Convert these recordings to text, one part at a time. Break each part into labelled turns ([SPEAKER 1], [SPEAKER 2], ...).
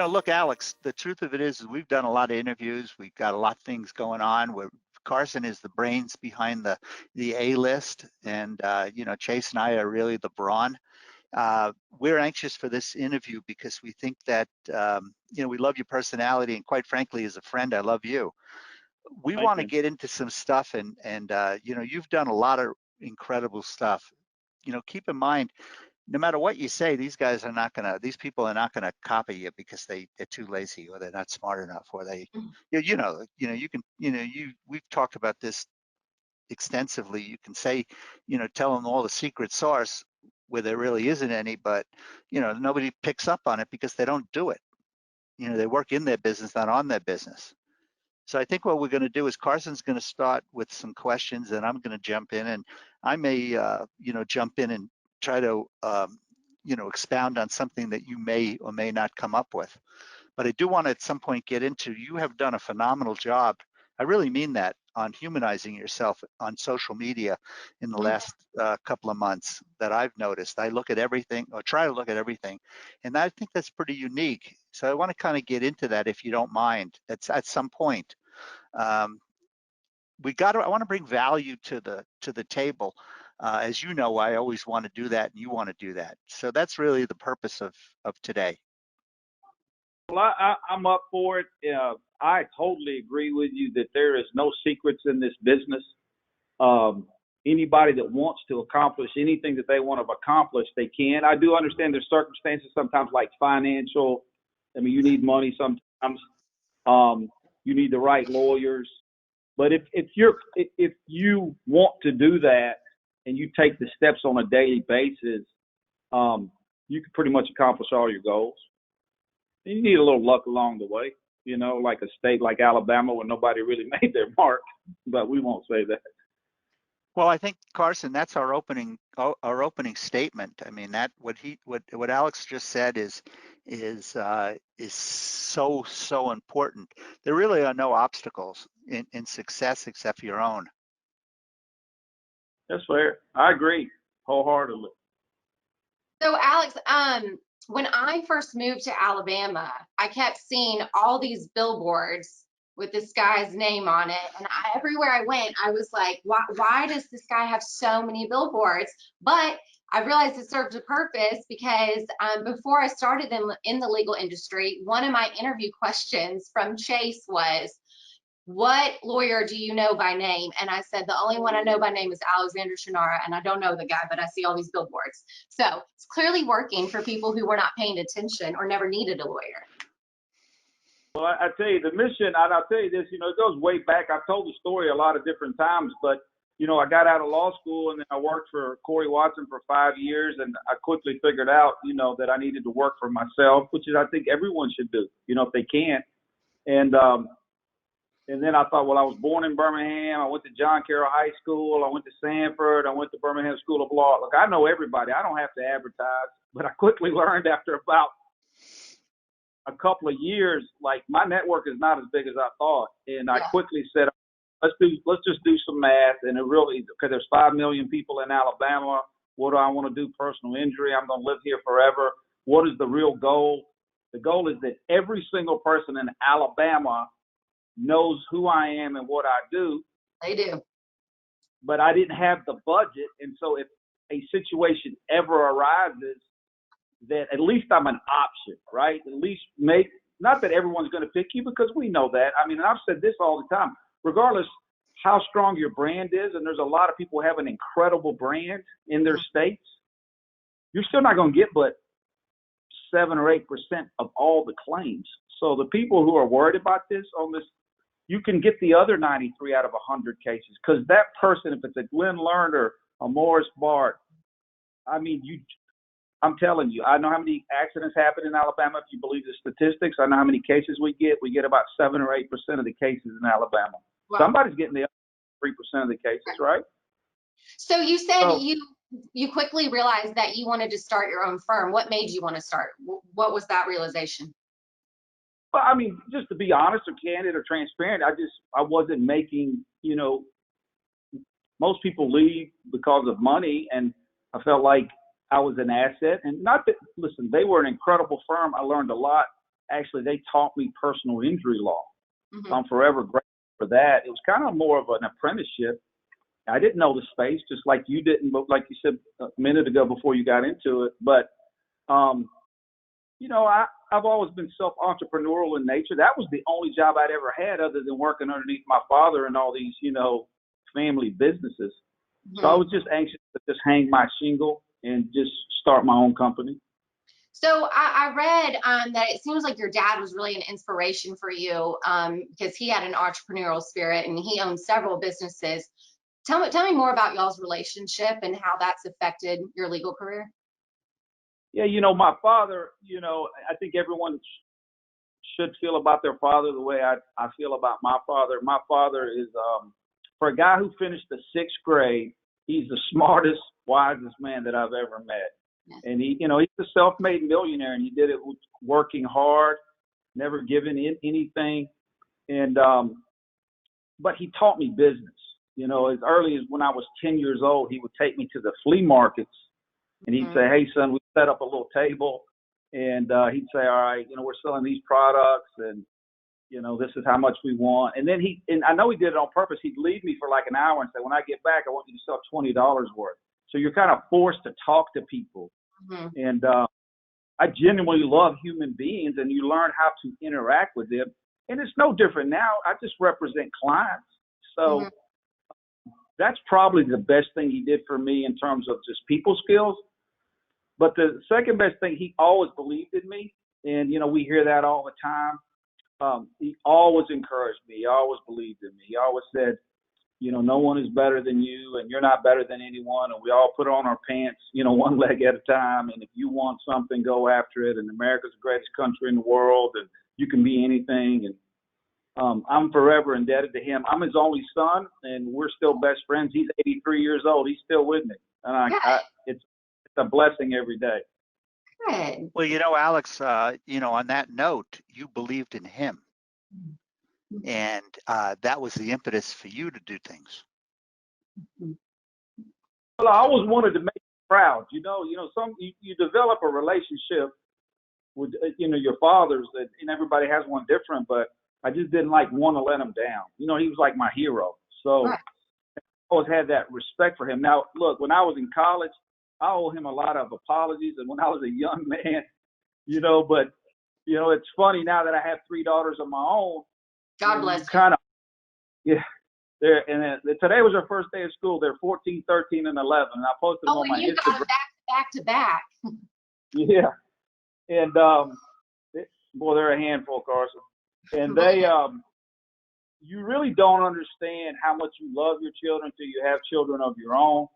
[SPEAKER 1] Look, Alex, the truth of it is we've done a lot of interviews. We've got a lot of things going on. Carson is the brains behind the A list, and Chase and I are really the brawn. We're anxious for this interview because we think that we love your personality, and quite frankly, as a friend, I love you. We want to get into some stuff, and you've done a lot of incredible stuff. Keep in mind, no matter what you say, these people are not gonna copy you because they're too lazy or they're not smart enough, or we've talked about this extensively. You can say, tell them all the secret sauce where there really isn't any, but nobody picks up on it because they don't do it. They work in their business, not on their business. So I think what we're going to do is Carson's going to start with some questions, and I'm going to jump in, and I may, jump in and try to, expound on something that you may or may not come up with. But I do want to at some point get into, you have done a phenomenal job. I really mean that, on humanizing yourself on social media in the last couple of months that I've noticed. I look at everything, or try to look at everything, and I think that's pretty unique. So I want to kind of get into that, if you don't mind, at some point. I want to bring value to the table. As you know, I always want to do that, and you want to do that. So that's really the purpose of today.
[SPEAKER 2] Well, I'm up for it. I totally agree with you that there is no secrets in this business. Anybody that wants to accomplish anything that they want to accomplish, they can. I do understand there's circumstances sometimes, like financial. I mean, you need money sometimes. You need the right lawyers. But if you want to do that and you take the steps on a daily basis, you can pretty much accomplish all your goals. And you need a little luck along the way, like a state like Alabama where nobody really made their mark, but we won't say that.
[SPEAKER 1] Well, I think, Carson, that's our opening statement. I mean, that what Alex just said is so important. There really are no obstacles in success except your own.
[SPEAKER 2] That's fair. I agree wholeheartedly.
[SPEAKER 3] So, Alex, when I first moved to Alabama, I kept seeing all these billboards with this guy's name on it. And everywhere I went, I was like, why does this guy have so many billboards? But I realized it served a purpose because before I started in the legal industry, one of my interview questions from Chase was, what lawyer do you know by name? And I said, the only one I know by name is Alexander Shunnarah, and I don't know the guy, but I see all these billboards. So it's clearly working for people who were not paying attention or never needed a lawyer.
[SPEAKER 2] Well, I tell you, the mission, and I'll tell you this, it goes way back. I've told the story a lot of different times, but, I got out of law school and then I worked for Corey Watson for 5 years, and I quickly figured out, that I needed to work for myself, which is, I think everyone should do, if they can. And then I thought, well, I was born in Birmingham. I went to John Carroll High School. I went to Sanford. I went to Birmingham School of Law. Look, I know everybody. I don't have to advertise. But I quickly learned after about a couple of years, like, my network is not as big as I thought. And I quickly said, let's just do some math. And it really, because there's 5 million people in Alabama. What do I want to do? Personal injury. I'm going to live here forever. What is the real goal? The goal is that every single person in Alabama knows who I am and what I do.
[SPEAKER 3] They do.
[SPEAKER 2] But I didn't have the budget. And so if a situation ever arises, that at least I'm an option, right? At least not that everyone's going to pick you, because we know that. I mean, and I've said this all the time, regardless how strong your brand is, and there's a lot of people who have an incredible brand in their states, you're still not going to get but 7 or 8% of all the claims. So the people who are worried about this, you can get the other 93 out of 100 cases, because that person, if it's a Glenn Lerner, a Morris Bart, I mean, I'm telling you, I know how many accidents happen in Alabama. If you believe the statistics, I know how many cases we get. We get about 7 or 8% of the cases in Alabama. Wow. Somebody's getting the other 3% of the cases, right?
[SPEAKER 3] So you said you quickly realized that you wanted to start your own firm. What made you want to start? What was that realization?
[SPEAKER 2] Well, I mean, just to be honest or candid or transparent, I wasn't making, most people leave because of money, and I felt like I was an asset. And not that, listen, they were an incredible firm. I learned a lot. Actually, they taught me personal injury law.
[SPEAKER 3] Mm-hmm.
[SPEAKER 2] So I'm forever grateful for that. It was kind of more of an apprenticeship. I didn't know the space, just like you didn't, but like you said a minute ago before you got into it. But, you know, I've always been self-entrepreneurial in nature. That was the only job I'd ever had other than working underneath my father and all these, you know, family businesses.
[SPEAKER 3] Mm-hmm.
[SPEAKER 2] So I was just anxious to just hang my shingle and just start my own company.
[SPEAKER 3] So I read that it seems like your dad was really an inspiration for you because he had an entrepreneurial spirit and he owned several businesses. Tell me more about y'all's relationship and how that's affected your legal career.
[SPEAKER 2] Yeah, you know, my father, you know, I think everyone should feel about their father the way I feel about my father. My father is, for a guy who finished the 6th grade, he's the smartest, wisest man that I've ever met.
[SPEAKER 3] Yes.
[SPEAKER 2] And he, you know, he's a self-made millionaire, and he did it working hard, never giving in anything. And, but he taught me business. You know, as early as when I was 10 years old, he would take me to the flea markets, and he'd say, "Hey, son, we set up a little table," and he'd say, "All right, you know, we're selling these products, and you know, this is how much we want." And then and I know he did it on purpose. He'd leave me for like an hour and say, "When I get back, I want you to sell $20 worth." So you're kind of forced to talk to people, and I genuinely love human beings, and you learn how to interact with them. And it's no different now. I just represent clients, so. That's probably the best thing he did for me in terms of just people skills. But the second best thing, he always believed in me. And, you know, we hear that all the time. He always encouraged me. He always believed in me. He always said, you know, no one is better than you and you're not better than anyone. And we all put on our pants, you know, one leg at a time. And if you want something, go after it. And America's the greatest country in the world and you can be anything. And I'm forever indebted to him. I'm his only son, and we're still best friends. He's 83 years old. He's still with me, and it's a blessing every day.
[SPEAKER 3] Good.
[SPEAKER 1] Well, you know, Alex, you know, on that note, you believed in him, and that was the impetus for you to do things.
[SPEAKER 2] Well, I always wanted to make him proud. You know, you develop a relationship with, you know, your fathers, and everybody has one different, but I just didn't want to let him down. You know, he was like my hero. So I always had that respect for him. Now, look, when I was in college, I owe him a lot of apologies. And when I was a young man, you know, but, you know, it's funny now that I have 3 daughters of my own.
[SPEAKER 3] God bless you.
[SPEAKER 2] Kind of, yeah. And today was their first day of school. They're 14, 13, and 11. And I posted them on my Instagram. Oh,
[SPEAKER 3] you got them back to back.
[SPEAKER 2] Yeah. And, boy, they're a handful, Carson. And they, you really don't understand how much you love your children until you have children of your own,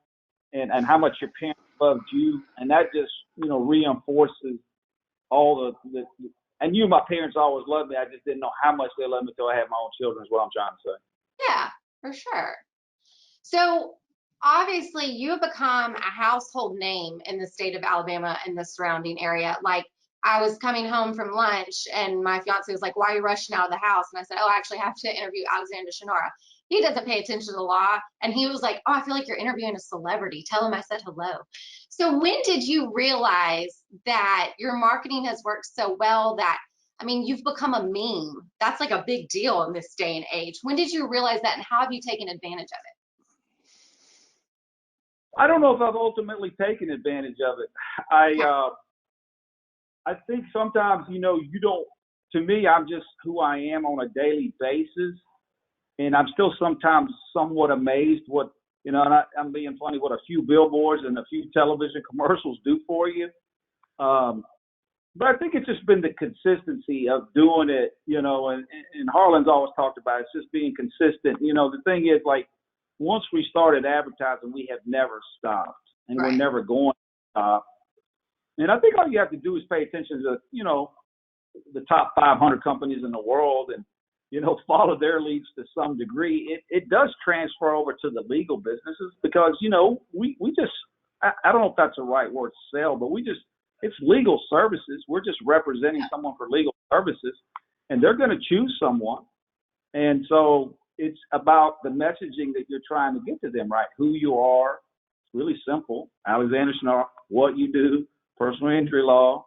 [SPEAKER 2] and how much your parents loved you. And that just, you know, reinforces all the and my parents always loved me. I just didn't know how much they loved me until I had my own children is what I'm trying to say.
[SPEAKER 3] Yeah, for sure. So obviously you have become a household name in the state of Alabama and the surrounding area. Like, I was coming home from lunch and my fiance was like, "Why are you rushing out of the house?" And I said, "Oh, I actually have to interview Alexander Shunnarah. He doesn't pay attention to the law." And he was like, "Oh, I feel like you're interviewing a celebrity. Tell him I said hello." So when did you realize that your marketing has worked so well that, I mean, you've become a meme? That's like a big deal in this day and age. When did you realize that, and how have you taken advantage of it?
[SPEAKER 2] I don't know if I've ultimately taken advantage of it. I think sometimes, you know, to me, I'm just who I am on a daily basis. And I'm still sometimes somewhat amazed what, you know, and I'm being funny, what a few billboards and a few television commercials do for you. But I think it's just been the consistency of doing it, you know, and Harlan's always talked about it. It's just being consistent. You know, the thing is, like, once we started advertising, we have never stopped, and we're never going to stop. And I think all you have to do is pay attention to, you know, the top 500 companies in the world and, you know, follow their leads to some degree. It does transfer over to the legal businesses because, you know, we just, I don't know if that's the right word to sell, but it's legal services. We're just representing someone for legal services, and they're going to choose someone. And so it's about the messaging that you're trying to get to them, right? Who you are, really simple. Alexander Shunnarah, what you do, personal injury law,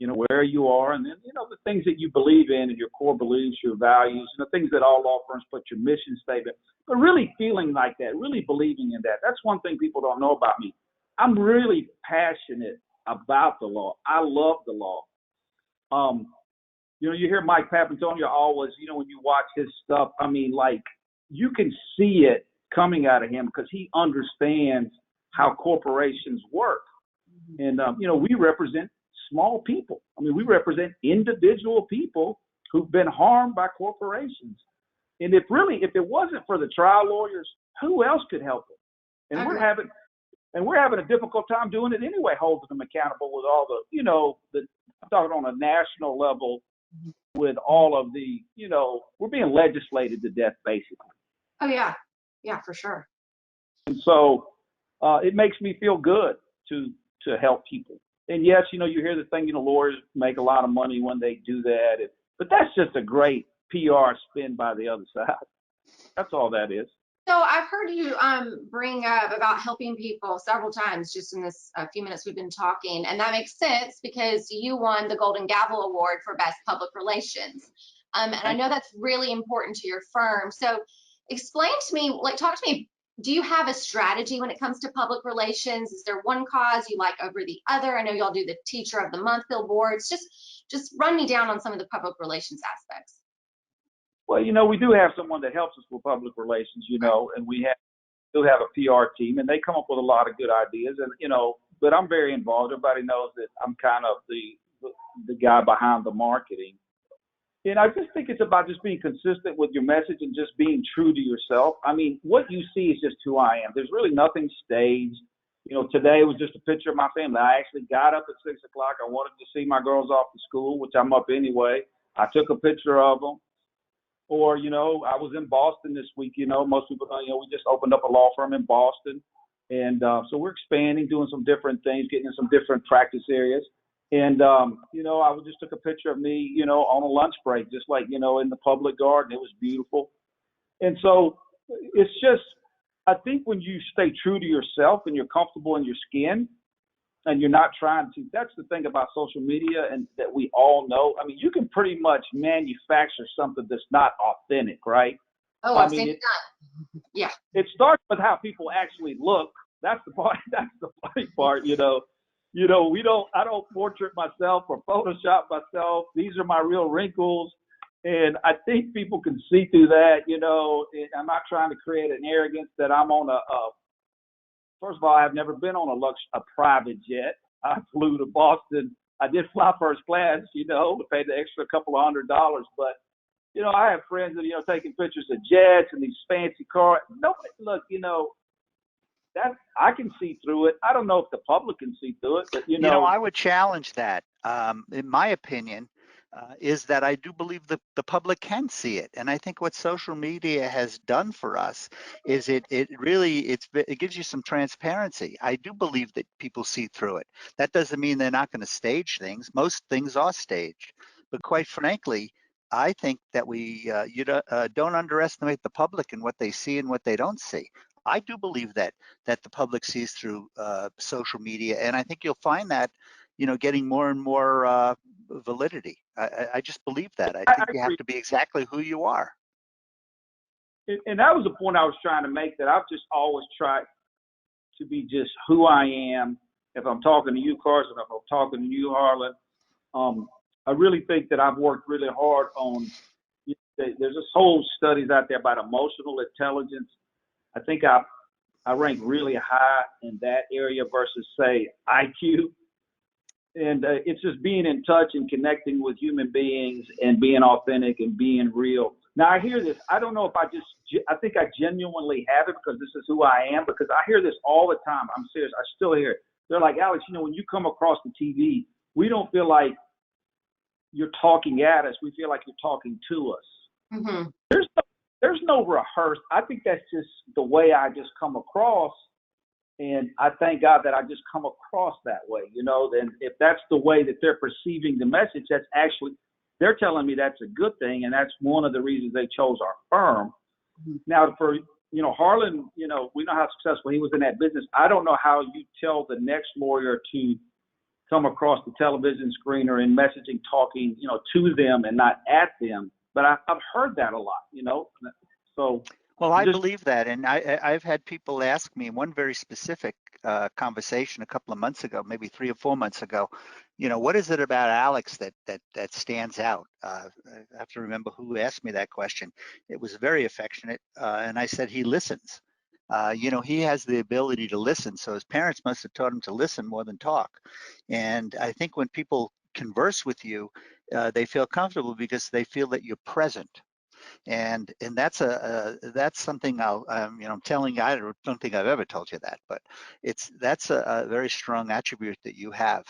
[SPEAKER 2] where you are, and then, the things that you believe in and your core beliefs, your values, things that all law firms put, your mission statement, but really feeling like that, really believing in that. That's one thing people don't know about me. I'm really passionate about the law. I love the law. You hear Mike Papantonio always, when you watch his stuff, you can see it coming out of him because he understands how corporations work. And, we represent small people. We represent individual people who've been harmed by corporations. And if it wasn't for the trial lawyers, who else could help them? And we're having a difficult time doing it anyway, holding them accountable with all the, I'm talking on a national level with all of the, we're being legislated to death, basically.
[SPEAKER 3] Oh, yeah. Yeah, for sure.
[SPEAKER 2] And so it makes me feel good to help people. And yes, you hear the thing, lawyers make a lot of money when they do that. But that's just a great PR spin by the other side. That's all that is.
[SPEAKER 3] So I've heard you bring up about helping people several times just in this few minutes we've been talking. And that makes sense because you won the Golden Gavel Award for Best Public Relations. And I know that's really important to your firm. So explain to me, talk to me, do you have a strategy when it comes to public relations? Is there one cause you like over the other? I know y'all do the Teacher of the Month billboards. Just run me down on some of the public relations aspects.
[SPEAKER 2] Well, we do have someone that helps us with public relations, and we do have a PR team, and they come up with a lot of good ideas. And, but I'm very involved. Everybody knows that I'm kind of the guy behind the marketing. And I just think it's about just being consistent with your message and just being true to yourself. What you see is just who I am. There's really nothing staged. Today was just a picture of my family. I actually got up at 6 o'clock. I wanted to see my girls off to school, which I'm up anyway. I took a picture of them. Or, I was in Boston this week. Most people know, we just opened up a law firm in Boston. And so we're expanding, doing some different things, getting in some different practice areas. And, I just took a picture of me, on a lunch break, just like, in the public garden. It was beautiful. And so it's just, I think when you stay true to yourself and you're comfortable in your skin and you're not trying to, that's the thing about social media and that we all know. You can pretty much manufacture something that's not authentic, right?
[SPEAKER 3] Oh, I've seen that. Yeah.
[SPEAKER 2] It starts with how people actually look. That's the part. That's the funny part. I don't portrait myself or Photoshop myself. These are my real wrinkles. And I think people can see through that, I'm not trying to create an arrogance that I'm on first of all, I've never been on a private jet. I flew to Boston. I did fly first class, to pay the extra couple of $100. But, I have friends that, taking pictures of jets and these fancy cars. Nobody, look, that I can see through it. I don't know if the public can see through it, but
[SPEAKER 1] I would challenge that. In my opinion, is that I do believe the public can see it, and I think what social media has done for us is it gives you some transparency. I do believe that people see through it. That doesn't mean they're not going to stage things. Most things are staged, but quite frankly, I think that you don't underestimate the public and what they see and what they don't see. I do believe that the public sees through social media, and I think you'll find that getting more and more validity. I just believe that. I think you have to be exactly who you are.
[SPEAKER 2] And that was the point I was trying to make, that I've just always tried to be just who I am. If I'm talking to you, Carson, if I'm talking to you, Harlan, I really think that I've worked really hard on, there's this whole studies out there about emotional intelligence. I think I rank really high in that area versus, say, IQ. And it's just being in touch and connecting with human beings and being authentic and being real. Now, I hear this. I don't know if I think I genuinely have it because this is who I am, because I hear this all the time. I'm serious. I still hear it. They're like, Alex, when you come across the TV, we don't feel like you're talking at us. We feel like you're talking to us.
[SPEAKER 3] Mm-hmm.
[SPEAKER 2] There's no rehearse. I think that's just the way I just come across. And I thank God that I just come across that way, and if that's the way that they're perceiving the message, that's actually, they're telling me that's a good thing. And that's one of the reasons they chose our firm. Mm-hmm. Now, for Harlan, we know how successful he was in that business. I don't know how you tell the next lawyer to come across the television screen or in messaging talking, to them and not at them. But I've heard that a lot, so
[SPEAKER 1] Well, I
[SPEAKER 2] just,
[SPEAKER 1] believe that, and I've had people ask me one very specific conversation a couple of months ago, maybe 3 or 4 months ago. What is it about Alex that stands out? I have to remember who asked me that question. It was very affectionate, and I said he listens. He has the ability to listen, so his parents must have taught him to listen more than talk. And I think when people converse with you, they feel comfortable because they feel that you're present. And that's that's something I'm telling you. I don't think I've ever told you that, but that's a very strong attribute that you have.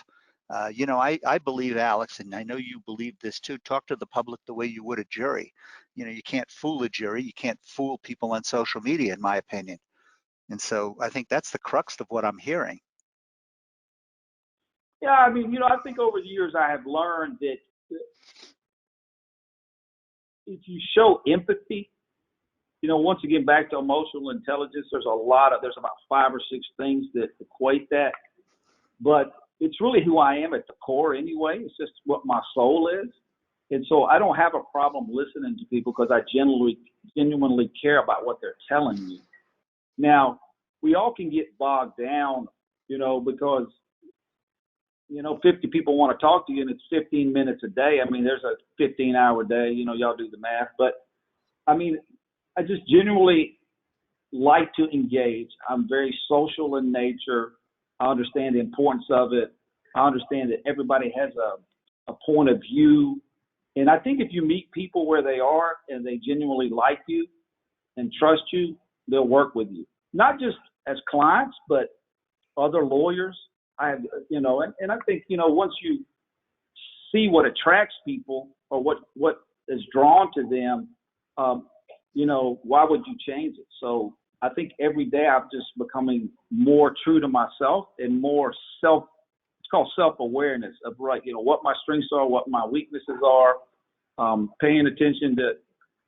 [SPEAKER 1] I believe, Alex, and I know you believe this too. Talk to the public the way you would a jury. You can't fool a jury. You can't fool people on social media, in my opinion. And so I think that's the crux of what I'm hearing.
[SPEAKER 2] yeah, I think over the years I have learned that if you show empathy, once again, back to emotional intelligence, there's about 5 or 6 things that equate that. But it's really who I am at the core anyway. It's just what my soul is. And so I don't have a problem listening to people because I genuinely care about what they're telling me. Now, we all can get bogged down, because 50 people want to talk to you and it's 15 minutes a day. There's a 15-hour day, y'all do the math. But I just genuinely like to engage. I'm very social in nature. I understand the importance of it. I understand that everybody has a point of view. And I think if you meet people where they are and they genuinely like you and trust you, they'll work with you. Not just as clients, but other lawyers. And I think, once you see what attracts people or what is drawn to them, why would you change it? So I think every day I'm just becoming more true to myself and more it's called self-awareness of what my strengths are, what my weaknesses are, paying attention to,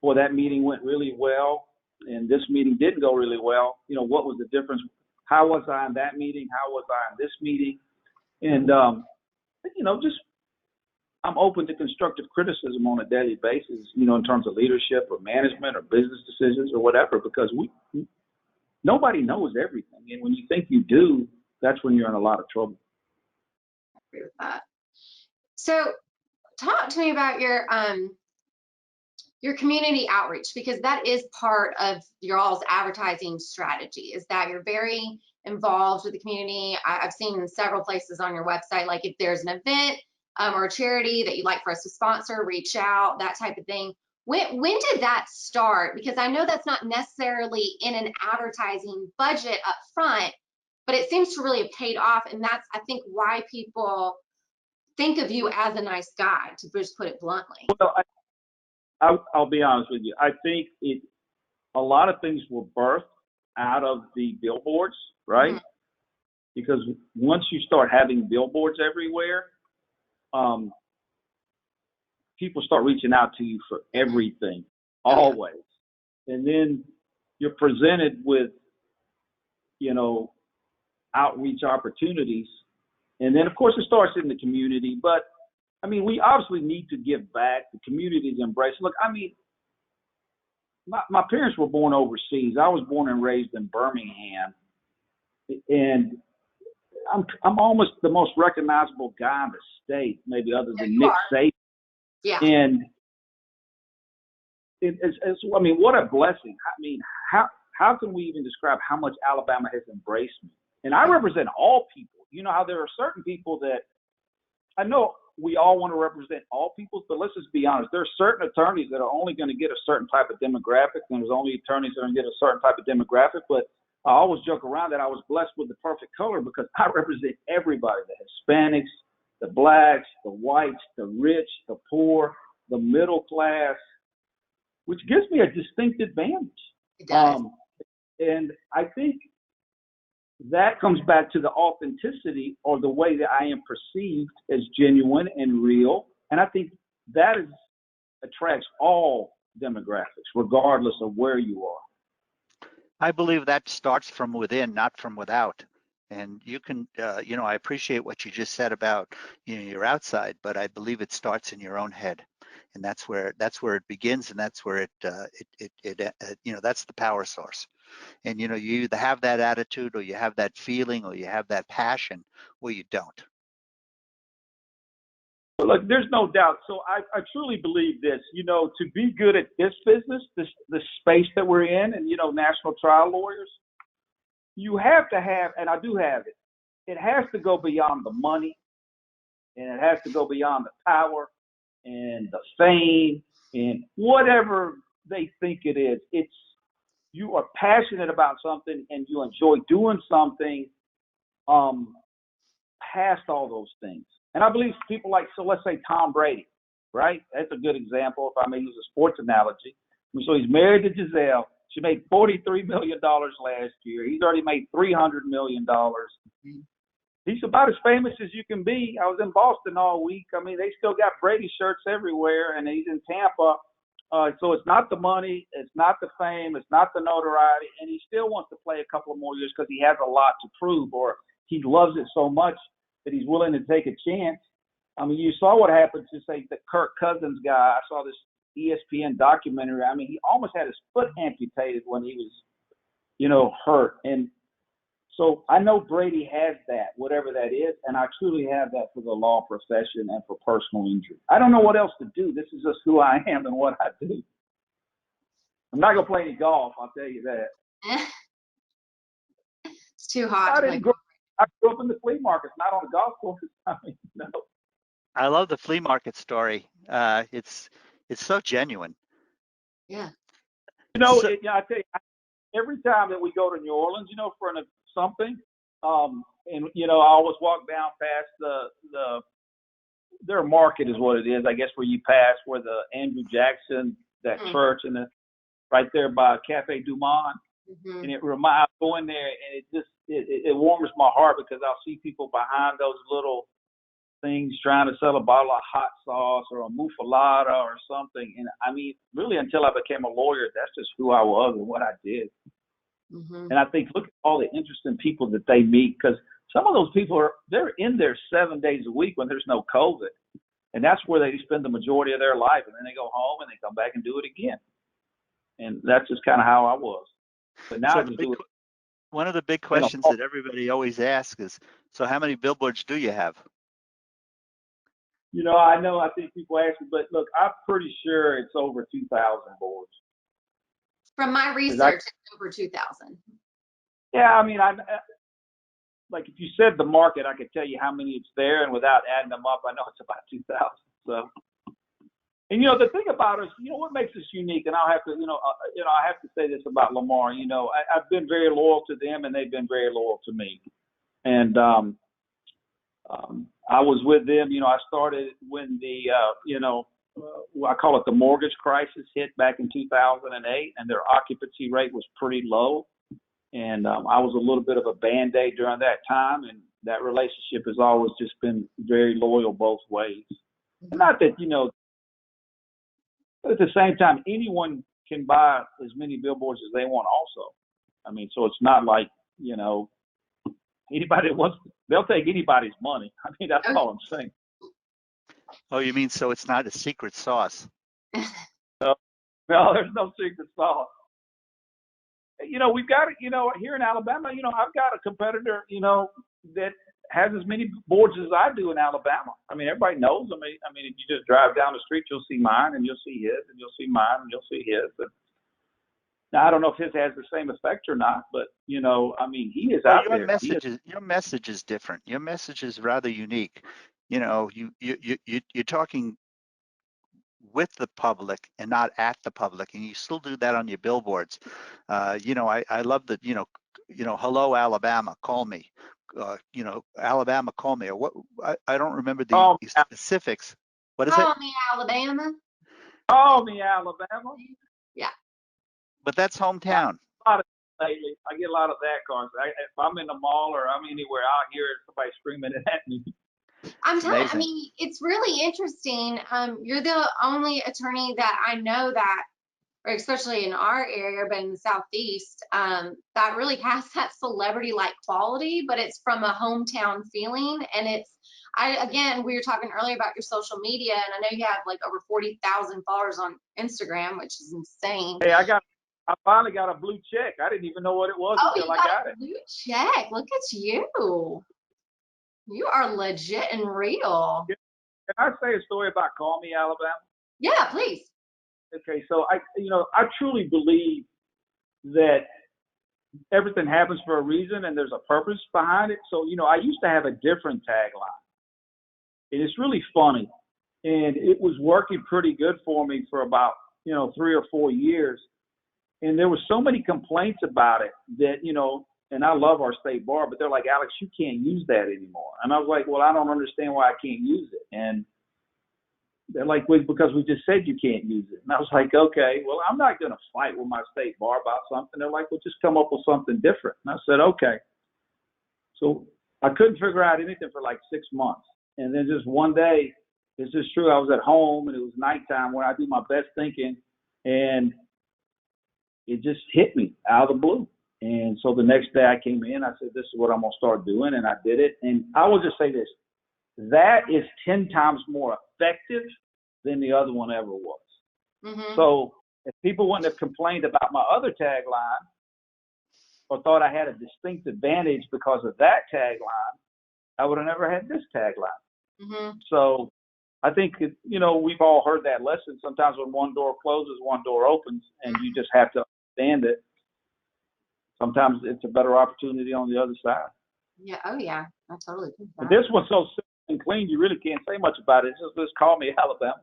[SPEAKER 2] well, that meeting went really well and this meeting didn't go really well. What was the difference? How was I in that meeting? How was I in this meeting? And, just I'm open to constructive criticism on a daily basis, in terms of leadership or management or business decisions or whatever, because nobody knows everything. And when you think you do, that's when you're in a lot of trouble.
[SPEAKER 3] I agree with that. So talk to me about your community outreach, because that is part of your all's advertising strategy, is that you're very involved with the community. I've seen in several places on your website, like if there's an event or a charity that you'd like for us to sponsor, reach out, that type of thing. When did that start? Because I know that's not necessarily in an advertising budget up front, but it seems to really have paid off. And that's, I think, why people think of you as a nice guy, to just put it bluntly.
[SPEAKER 2] Well, I'll be honest with you. I think a lot of things were birthed out of the billboards, right? Mm-hmm. Because once you start having billboards everywhere, people start reaching out to you for everything, always. And then you're presented with, outreach opportunities. And then, of course, it starts in the community. But, we obviously need to give back. The community's embrace. Look, my parents were born overseas. I was born and raised in Birmingham. And I'm almost the most recognizable guy in the state, maybe other than Nick Saban.
[SPEAKER 3] Yeah.
[SPEAKER 2] And what a blessing. How can we even describe how much Alabama has embraced me? And I represent all people. You know how there are certain people that I know we all want to represent all people, but let's just be honest. There are certain attorneys that are only going to get a certain type of demographic, and there's only attorneys that are going to get a certain type of demographic. But I always joke around that I was blessed with the perfect color because I represent everybody: the Hispanics, the blacks, the whites, the rich, the poor, the middle class, which gives me a distinct advantage.
[SPEAKER 3] It does.
[SPEAKER 2] And I think that comes back to the authenticity or the way that I am perceived as genuine and real. And I think that attracts all demographics, regardless of where you are.
[SPEAKER 1] I believe that starts from within, not from without. And you can, I appreciate what you just said about, your outside, but I believe it starts in your own head, and that's where it begins, and that's where that's the power source. And you either have that attitude, or you have that feeling, or you have that passion, or you don't.
[SPEAKER 2] But look, there's no doubt. So I truly believe this. To be good at this business, this space that we're in, and national trial lawyers, you have to have, and I do have it. It has to go beyond the money, and it has to go beyond the power and the fame and whatever they think it is. It's you are passionate about something and you enjoy doing something past all those things. And I believe people like, so let's say Tom Brady, right? That's a good example, if I may use a sports analogy. So he's married to Giselle. She made $43 million last year. He's already made $300 million. He's about as famous as you can be. I was in Boston all week. I mean, they still got Brady shirts everywhere, and he's in Tampa. So it's not the money, it's not the fame, it's not the notoriety, and he still wants to play a couple of more years because he has a lot to prove, or he loves it so much that he's willing to take a chance. I mean, you saw what happened to, say, the Kirk Cousins guy. I saw this ESPN documentary. I mean, he almost had his foot amputated when he was, hurt. And so I know Brady has that, whatever that is, and I truly have that for the law profession and for personal injury. I don't know what else to do. This is just who I am and what I do. I'm not going to play any golf, I'll tell you that.
[SPEAKER 3] It's too hot.
[SPEAKER 2] I grew up in the flea markets, not on the golf course. I mean, no.
[SPEAKER 1] I love the flea market story. It's so genuine.
[SPEAKER 3] Yeah.
[SPEAKER 1] So,
[SPEAKER 2] I tell you, every time that we go to New Orleans, for something, and I always walk down past their market is what it is, I guess, where you pass where the Andrew Jackson, that church, and right there by Cafe Du Monde. And it reminds going there, and it warms my heart because I'll see people behind those little things trying to sell a bottle of hot sauce or a muffaletta or something. And I mean, really, until I became a lawyer, that's just who I was and what I did. And I think, look at all the interesting people that they meet, because some of those people they're in there 7 days a week when there's no COVID, and that's where they spend the majority of their life, and then they go home and they come back and do it again. And that's just kind of how I was. But now I just do it.
[SPEAKER 1] One of the big questions that everybody always asks is, so how many billboards do you have?
[SPEAKER 2] I think people ask me, but look, I'm pretty sure it's over 2,000 boards.
[SPEAKER 3] From my research, it's over 2,000.
[SPEAKER 2] Yeah, I mean, like if you said the market, I could tell you how many it's there, and without adding them up, I know it's about 2,000. So, and the thing about us, what makes us unique, and I'll have to, I have to say this about Lamar. I've been very loyal to them, and they've been very loyal to me. And I was with them. I started when the, I call it the mortgage crisis hit back in 2008, and their occupancy rate was pretty low. And I was a little bit of a Band-Aid during that time, and that relationship has always just been very loyal both ways. And not that, but at the same time, anyone can buy as many billboards as they want also. I mean, so it's not like, anybody wants, they'll take anybody's money. I mean, that's all I'm saying.
[SPEAKER 1] Oh, you mean so it's not a secret sauce?
[SPEAKER 2] No, there's no secret sauce. We've got it, here in Alabama, I've got a competitor, that has as many boards as I do in Alabama. I mean, everybody knows them. I mean, if you just drive down the street, you'll see mine, and you'll see his, and you'll see mine, and you'll see his. And now, I don't know if his has the same effect or not, but, I mean, he is out there.
[SPEAKER 1] Your message is different. Your message is rather unique. You're talking with the public and not at the public, and you still do that on your billboards. I love that. Hello Alabama, call me. Alabama, call me. Or what? I don't remember the specifics. What is it?
[SPEAKER 3] Call me Alabama.
[SPEAKER 2] Call me Alabama.
[SPEAKER 3] Yeah.
[SPEAKER 1] But that's hometown.
[SPEAKER 2] I get a lot of that calls. If I'm in the mall or I'm anywhere, I'll hear somebody screaming it at me.
[SPEAKER 3] I'm telling you, I mean, it's really interesting. You're the only attorney that I know that or especially in our area, but in the Southeast, that really has that celebrity-like quality, but it's from a hometown feeling. And again, we were talking earlier about your social media, and I know you have like over 40,000 followers on Instagram, which is insane.
[SPEAKER 2] Hey, I finally got a blue check. I didn't even know what it was
[SPEAKER 3] Oh,
[SPEAKER 2] until
[SPEAKER 3] you
[SPEAKER 2] I
[SPEAKER 3] got
[SPEAKER 2] got
[SPEAKER 3] a
[SPEAKER 2] it.
[SPEAKER 3] blue check. Look at you. You are legit and real.
[SPEAKER 2] Can I say a story about Call Me Alabama?
[SPEAKER 3] Yeah, please.
[SPEAKER 2] Okay, so I truly believe that everything happens for a reason and there's a purpose behind it. So, I used to have a different tagline, and it's really funny, and it was working pretty good for me for about 3 or 4 years. And there were so many complaints about it that, and I love our state bar, but they're like, Alex, you can't use that anymore. And I was like, well, I don't understand why I can't use it. And they're like, well, because we just said you can't use it. And I was like, okay, well, I'm not going to fight with my state bar about something. They're like, well, just come up with something different. And I said, okay. So I couldn't figure out anything for like 6 months. And then just one day, it's just true, I was at home and it was nighttime when I do my best thinking, and it just hit me out of the blue. And so the next day I came in, I said, this is what I'm going to start doing. And I did it. And I will just say this, that is 10 times more effective than the other one ever was.
[SPEAKER 3] Mm-hmm.
[SPEAKER 2] So if people wouldn't have complained about my other tagline or thought I had a distinct advantage because of that tagline, I would have never had this tagline.
[SPEAKER 3] Mm-hmm.
[SPEAKER 2] So I think, we've all heard that lesson. Sometimes when one door closes, one door opens, and you just have to understand it. Sometimes it's a better opportunity on the other side.
[SPEAKER 3] Yeah. Oh, yeah. I totally think that.
[SPEAKER 2] But this one's so simple and clean, you really can't say much about it. It's just Call Me Alabama.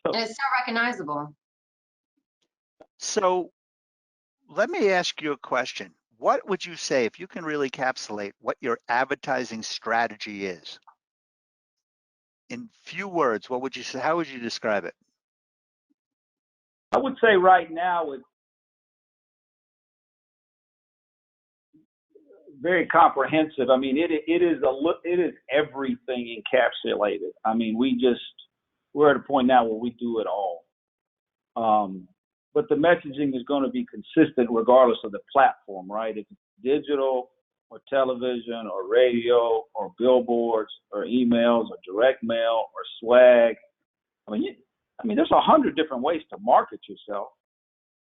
[SPEAKER 2] So,
[SPEAKER 3] And it's so recognizable.
[SPEAKER 1] So let me ask you a question. What would you say, if you can really encapsulate what your advertising strategy is? In few words, what would you say? How would you describe it?
[SPEAKER 2] I would say right now it's very comprehensive. I mean, it is everything encapsulated. I mean, we're at a point now where we do it all. But the messaging is going to be consistent regardless of the platform, right? If it's digital or television or radio or billboards or emails or direct mail or swag. I mean, there's 100 different ways to market yourself,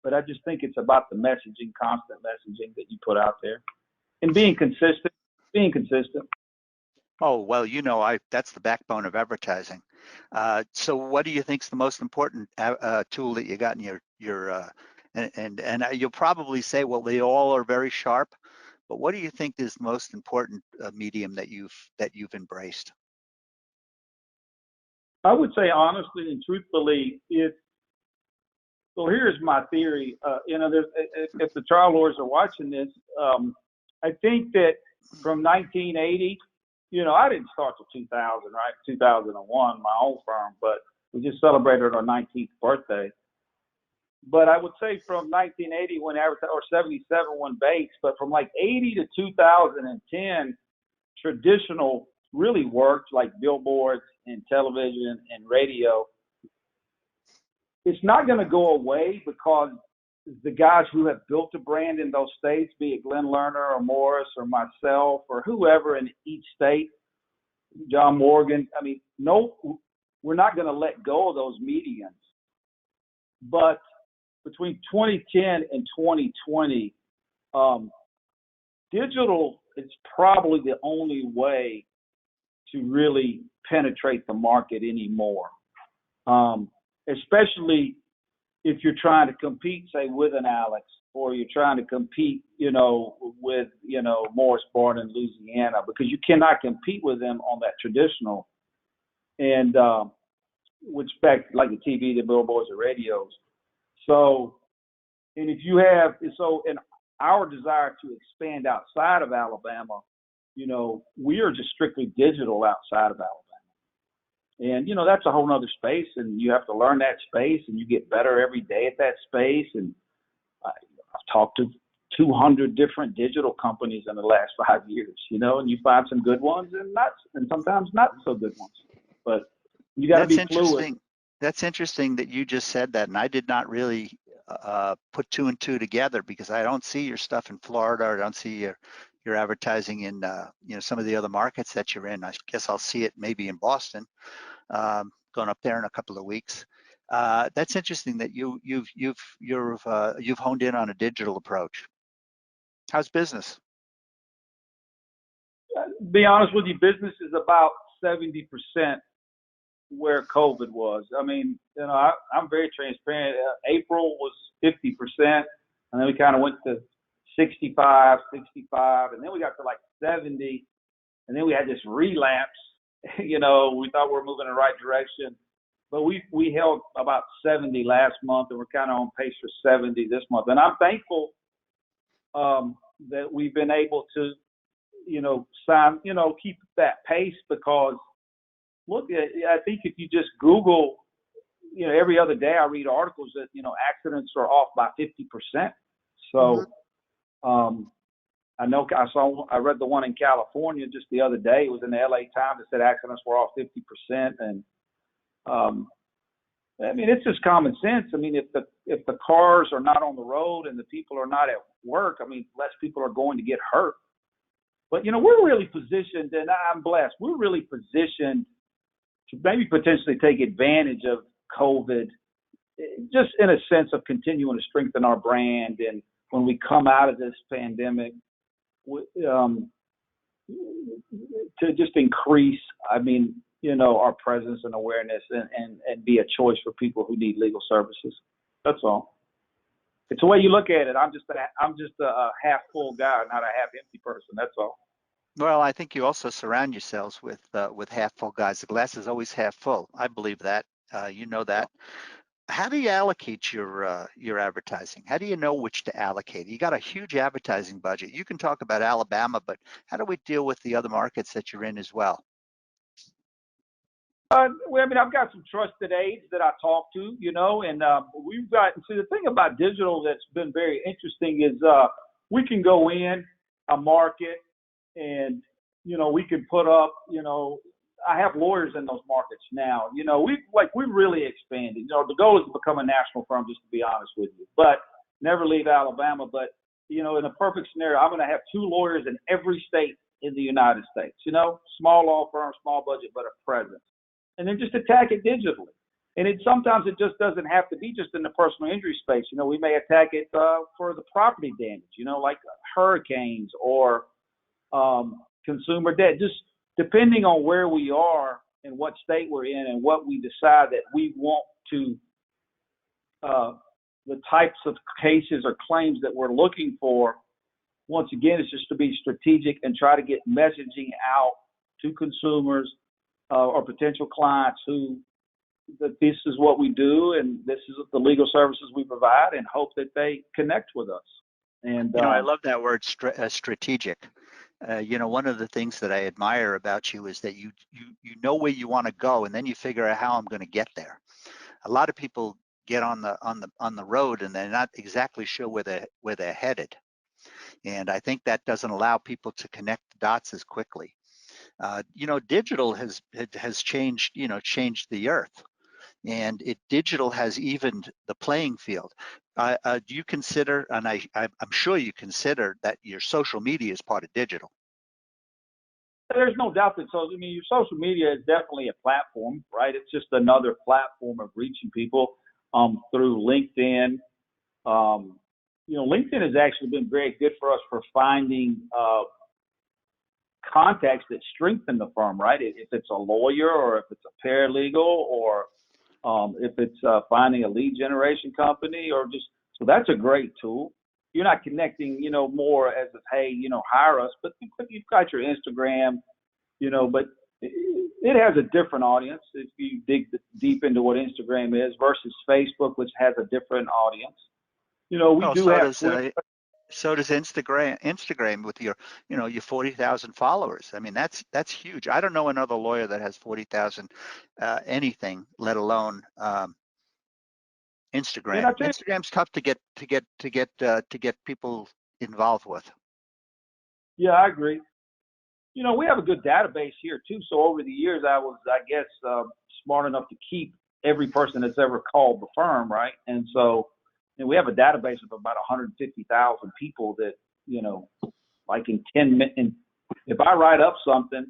[SPEAKER 2] but I just think it's about the messaging, constant messaging that you put out there, and being consistent.
[SPEAKER 1] Oh, well, that's the backbone of advertising. So what do you think is the most important tool that you got in your and you'll probably say, well, they all are very sharp, but what do you think is the most important medium that you've embraced?
[SPEAKER 2] I would say honestly and truthfully, so here's my theory. If the trial lawyers are watching this, I think that from 1980, I didn't start till 2000, right? 2001, my own firm, but we just celebrated our 19th birthday. But I would say from 1980 or 77 when Bates, but from like 80 to 2010, traditional really worked, like billboards and television and radio. It's not going to go away because the guys who have built a brand in those states, be it Glenn Lerner or Morris or myself or whoever in each state, John Morgan, I mean, no, we're not going to let go of those mediums. But between 2010 and 2020, digital is probably the only way to really penetrate the market anymore, especially if you're trying to compete, say, with an Alex, or you're trying to compete, with, Morris Barn in Louisiana, because you cannot compete with them on that traditional and with respect like the TV, the billboards, the radios. So, and if you have, so in our desire to expand outside of Alabama, we are just strictly digital outside of Alabama. And, that's a whole nother space, and you have to learn that space, and you get better every day at that space. And I've talked to 200 different digital companies in the last 5 years, and you find some good ones and sometimes not so good ones. But you got to be fluid.
[SPEAKER 1] That's interesting that you just said that, and I did not really put two and two together, because I don't see your stuff in Florida, or I don't see your advertising in some of the other markets that you're in. I guess I'll see it maybe in Boston. Going up there in a couple of weeks. That's interesting that you've honed in on a digital approach. How's business?
[SPEAKER 2] Be honest with you, business is about 70% where COVID was. I mean, I'm very transparent. April was 50%, and then we kind of went to 65, and then we got to like 70, and then we had this relapse. We thought we were moving in the right direction, but we held about 70 last month, and we're kind of on pace for 70 this month. And I'm thankful that we've been able to, keep that pace, because look, I think if you just Google, every other day I read articles that, accidents are off by 50%. So, I read the one in California just the other day. It was in the LA Times that said accidents were off 50%. And, it's just common sense. If the cars are not on the road and the people are not at work, less people are going to get hurt. But, we're really positioned, and I'm blessed. We're really positioned to maybe potentially take advantage of COVID, just in a sense of continuing to strengthen our brand. And when we come out of this pandemic, to just increase, our presence and awareness, and be a choice for people who need legal services. That's all. It's the way you look at it. I'm just a half full guy, not a half empty person. That's all.
[SPEAKER 1] Well, I think you also surround yourselves with half full guys. The glass is always half full. I believe that. You know that. How do you allocate your advertising? How do you know which to allocate? You got a huge advertising budget. You can talk about Alabama, but how do we deal with the other markets that you're in as well?
[SPEAKER 2] I've got some trusted aides that I talk to, and we've gotten to the thing about digital that's been very interesting is we can go in a market and, we can put up, I have lawyers in those markets now. We've really expanded. The goal is to become a national firm, just to be honest with you, but never leave Alabama. But, in a perfect scenario, I'm going to have two lawyers in every state in the United States, small law firm, small budget, but a presence. And then just attack it digitally. And sometimes it just doesn't have to be just in the personal injury space. We may attack it for the property damage, like hurricanes or consumer debt, just depending on where we are and what state we're in and what we decide that we want to, the types of cases or claims that we're looking for. Once again, it's just to be strategic and try to get messaging out to consumers or potential clients that this is what we do and this is the legal services we provide, and hope that they connect with us. And
[SPEAKER 1] I love that word, strategic. One of the things that I admire about you is that you know where you want to go, and then you figure out how I'm going to get there. A lot of people get on the road and they're not exactly sure where they're headed, and I think that doesn't allow people to connect the dots as quickly. Digital has changed the earth, and digital has evened the playing field. Do you consider, and I'm sure you consider, that your social media is part of digital?
[SPEAKER 2] There's no doubt that your social media is definitely a platform, right? It's just another platform of reaching people through LinkedIn. LinkedIn has actually been very good for us for finding contacts that strengthen the firm, right? If it's a lawyer or if it's a paralegal or if it's finding a lead generation company so that's a great tool. You're not connecting, more as if, hey, hire us, but you've got your Instagram, but it has a different audience if you dig deep into what Instagram is versus Facebook, which has a different audience.
[SPEAKER 1] So does Instagram with your 40,000 followers. That's huge. I don't know another lawyer that has 40,000 anything, let alone Instagram. Instagram's tough to get people involved with.
[SPEAKER 2] Yeah, I agree. We have a good database here too. So over the years, I was, smart enough to keep every person that's ever called the firm, right? And so, And we have a database of about 150,000 people that, like in 10 minutes, if I write up something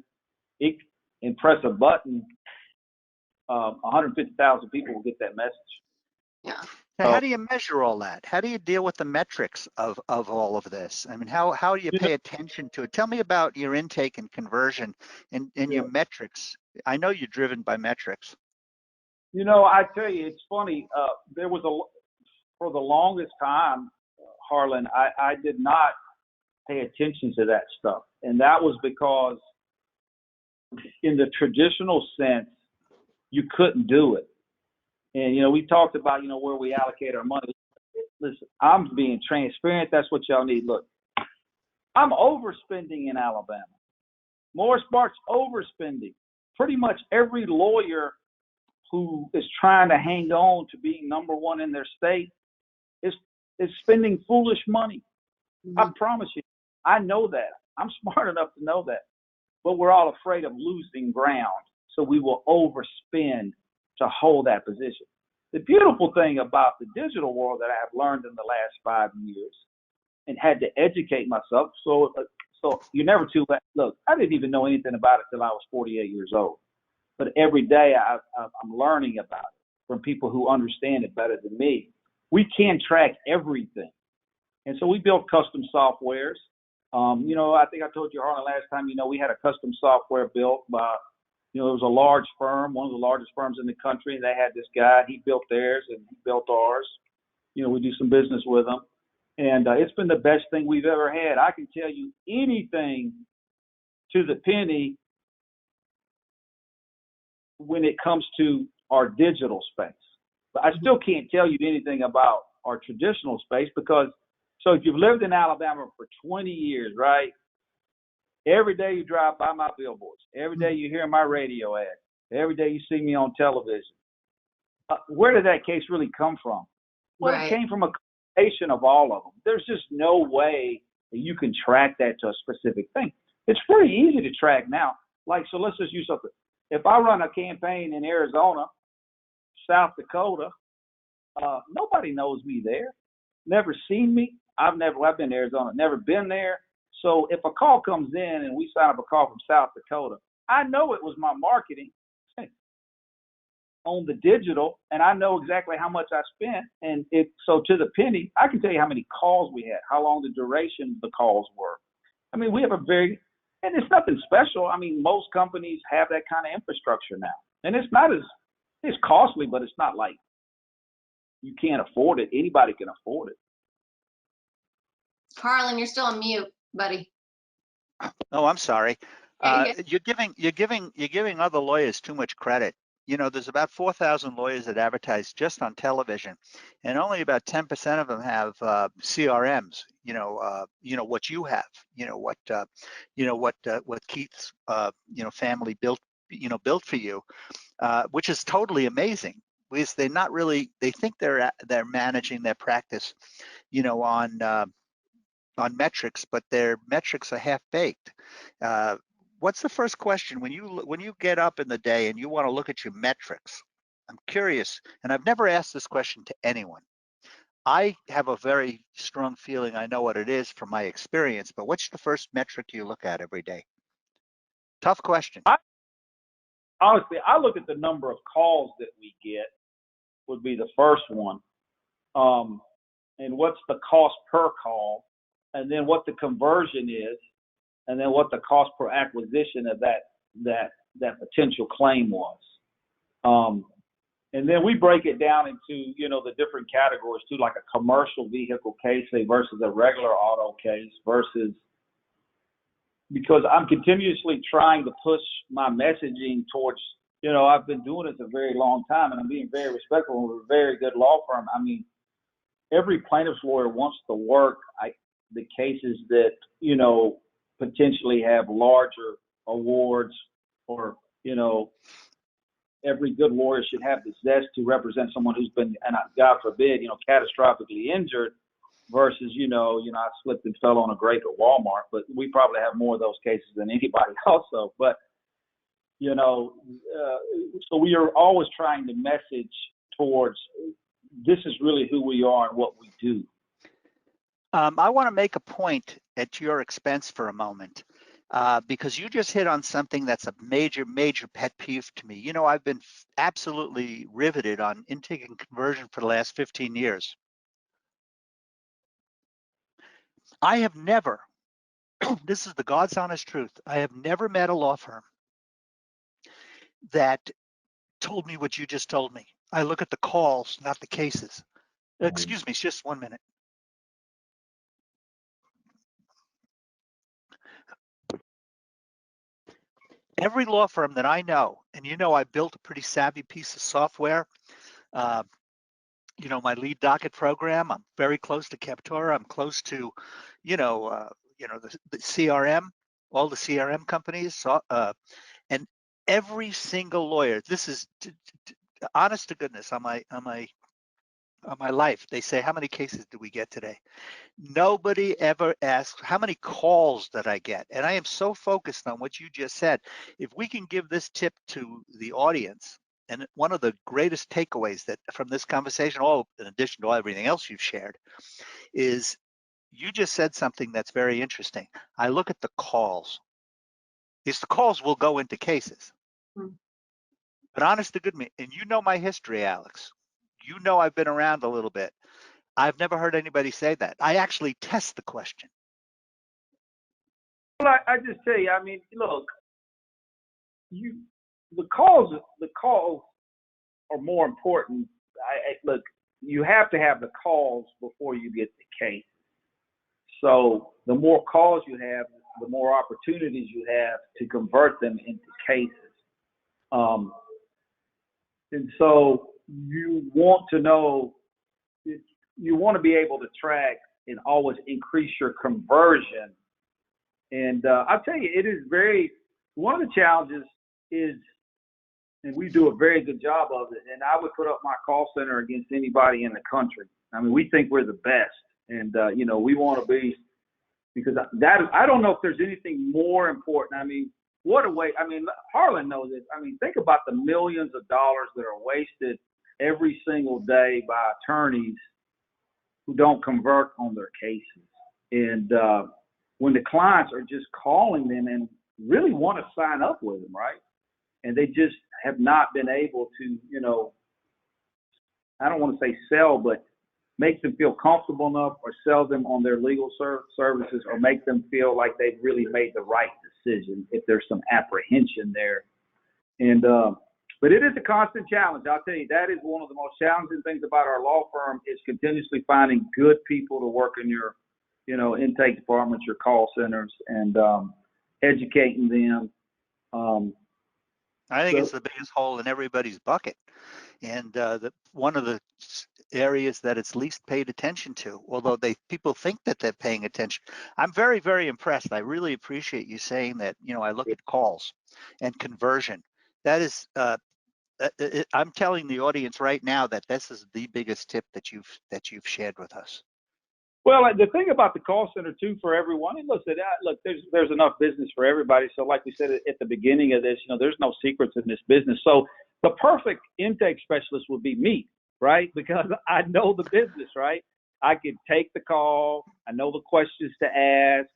[SPEAKER 2] and press a button, 150,000 people will get that message.
[SPEAKER 3] Yeah.
[SPEAKER 1] Now, how do you measure all that? How do you deal with the metrics of all of this? I mean, how do you pay attention to it? Tell me about your intake and conversion and your metrics. I know you're driven by metrics.
[SPEAKER 2] I tell you, it's funny. There was for the longest time, Harlan, I did not pay attention to that stuff. And that was because in the traditional sense, you couldn't do it. And, we talked about, where we allocate our money. Listen, I'm being transparent. That's what y'all need. Look, I'm overspending in Alabama. Morris Bart's overspending. Pretty much every lawyer who is trying to hang on to being number one in their state is spending foolish money.
[SPEAKER 3] Mm-hmm.
[SPEAKER 2] I promise you. I know that. I'm smart enough to know that. But we're all afraid of losing ground. So we will overspend to hold that position. The beautiful thing about the digital world that I have learned in the last 5 years and had to educate myself. So you're never too late. Look, I didn't even know anything about it till I was 48 years old. But every day I'm learning about it from people who understand it better than me. We can track everything. And so we built custom softwares. I think I told you, Harlan, last time, we had a custom software built by, it was a large firm, one of the largest firms in the country. And they had this guy, he built theirs and he built ours. We do some business with them. And it's been the best thing we've ever had. I can tell you anything to the penny when it comes to our digital space. But I still can't tell you anything about our traditional space because, so if you've lived in Alabama for 20 years, right? Every day you drive by my billboards. Every day you hear my radio ad. Every day you see me on television. Where did that case really come from? Well,
[SPEAKER 3] Right.
[SPEAKER 2] It came from a combination of all of them. There's just no way that you can track that to a specific thing. It's pretty easy to track now. So let's just use something. If I run a campaign in Arizona, South Dakota, nobody knows me there. Never seen me. I've been to Arizona, never been there. So if a call comes in and we sign up a call from South Dakota, I know it was my marketing on the digital, and I know exactly how much I spent. And so to the penny, I can tell you how many calls we had, how long the duration of the calls were. I mean, we have and it's nothing special. I mean, most companies have that kind of infrastructure now. And it's costly, but it's not like you can't afford it. Anybody can afford it.
[SPEAKER 3] Harlan, you're still on mute, buddy.
[SPEAKER 1] Oh, I'm sorry.
[SPEAKER 3] Yeah,
[SPEAKER 1] You're giving other lawyers too much credit. There's about 4,000 lawyers that advertise just on television, and only about 10% of them have CRMs. What you have. What Keith's family built for you, which is totally amazing. Because they're not really. They think they're managing their practice, on metrics, but their metrics are half baked. What's the first question when you get up in the day and you want to look at your metrics? I'm curious, and I've never asked this question to anyone. I have a very strong feeling I know what it is from my experience, but what's the first metric you look at every day? Tough question.
[SPEAKER 2] Honestly, I look at the number of calls that we get would be the first one. And what's the cost per call, and then what the conversion is, and then what the cost per acquisition of that potential claim was. And then we break it down into, the different categories too, like a commercial vehicle case versus a regular auto case because I'm continuously trying to push my messaging towards, I've been doing it a very long time and I'm being very respectful of a very good law firm. I mean, every plaintiff's lawyer wants to work the cases that, potentially have larger awards or, every good lawyer should have the zest to represent someone who's been, and God forbid, catastrophically injured versus, I slipped and fell on a grape at Walmart, but we probably have more of those cases than anybody also. But, so we are always trying to message towards this is really who we are and what we do.
[SPEAKER 1] I want to make a point at your expense for a moment, because you just hit on something that's a major, major pet peeve to me. You know, I've been absolutely riveted on intake and conversion for the last 15 years. I have never, this is the God's honest truth, I have never met a law firm that told me what you just told me. I look at the calls, not the cases. Excuse me, just 1 minute. Every law firm that I know, and you know, I built a pretty savvy piece of software. Uh, you know, my lead docket program. I'm very close to Captora. I'm close to, the CRM, all the CRM companies. So, and every single lawyer. This is honest to goodness on my life. They say, how many cases do we get today? Nobody ever asks, how many calls did I get? And I am so focused on what you just said. If we can give this tip to the audience, and one of the greatest takeaways that from this conversation, all in addition to everything else you've shared, is you just said something that's very interesting. I look at the calls. Because the calls will go into cases. But honest to goodness, and you know my history, Alex. You know I've been around a little bit. I've never heard anybody say that. I actually test the question.
[SPEAKER 2] Well, I just tell you, I mean, look, the calls are more important. Look, you have to have the calls before you get the case. So the more calls you have, the more opportunities you have to convert them into cases. And so you want to know, you want to be able to track and always increase your conversion. And I'll tell you, it is one of the challenges is, and we do a very good job of it, and I would put up my call center against anybody in the country. I mean, we think we're the best. And, we want to be, because I don't know if there's anything more important. I mean, what a way. I mean, Harlan knows it. I mean, think about the millions of dollars that are wasted every single day by attorneys who don't convert on their cases. And when the clients are just calling them and really want to sign up with them, right? And they just have not been able to, I don't want to say sell, but make them feel comfortable enough, or sell them on their legal services, or make them feel like they've really made the right decision if there's some apprehension there. And but it is a constant challenge. I'll tell you, that is one of the most challenging things about our law firm, is continuously finding good people to work in your, intake departments, your call centers, and educating them.
[SPEAKER 1] I think it's the biggest hole in everybody's bucket. And one of the areas that it's least paid attention to, although people think that they're paying attention. I'm very, very impressed. I really appreciate you saying that. I look at calls and conversion. That is, I'm telling the audience right now that this is the biggest tip that you've shared with us.
[SPEAKER 2] Well, the thing about the call center too, for everyone, and look, there's enough business for everybody. So, like we said at the beginning of this, there's no secrets in this business. So, the perfect intake specialist would be me, right? Because I know the business, right? I can take the call. I know the questions to ask.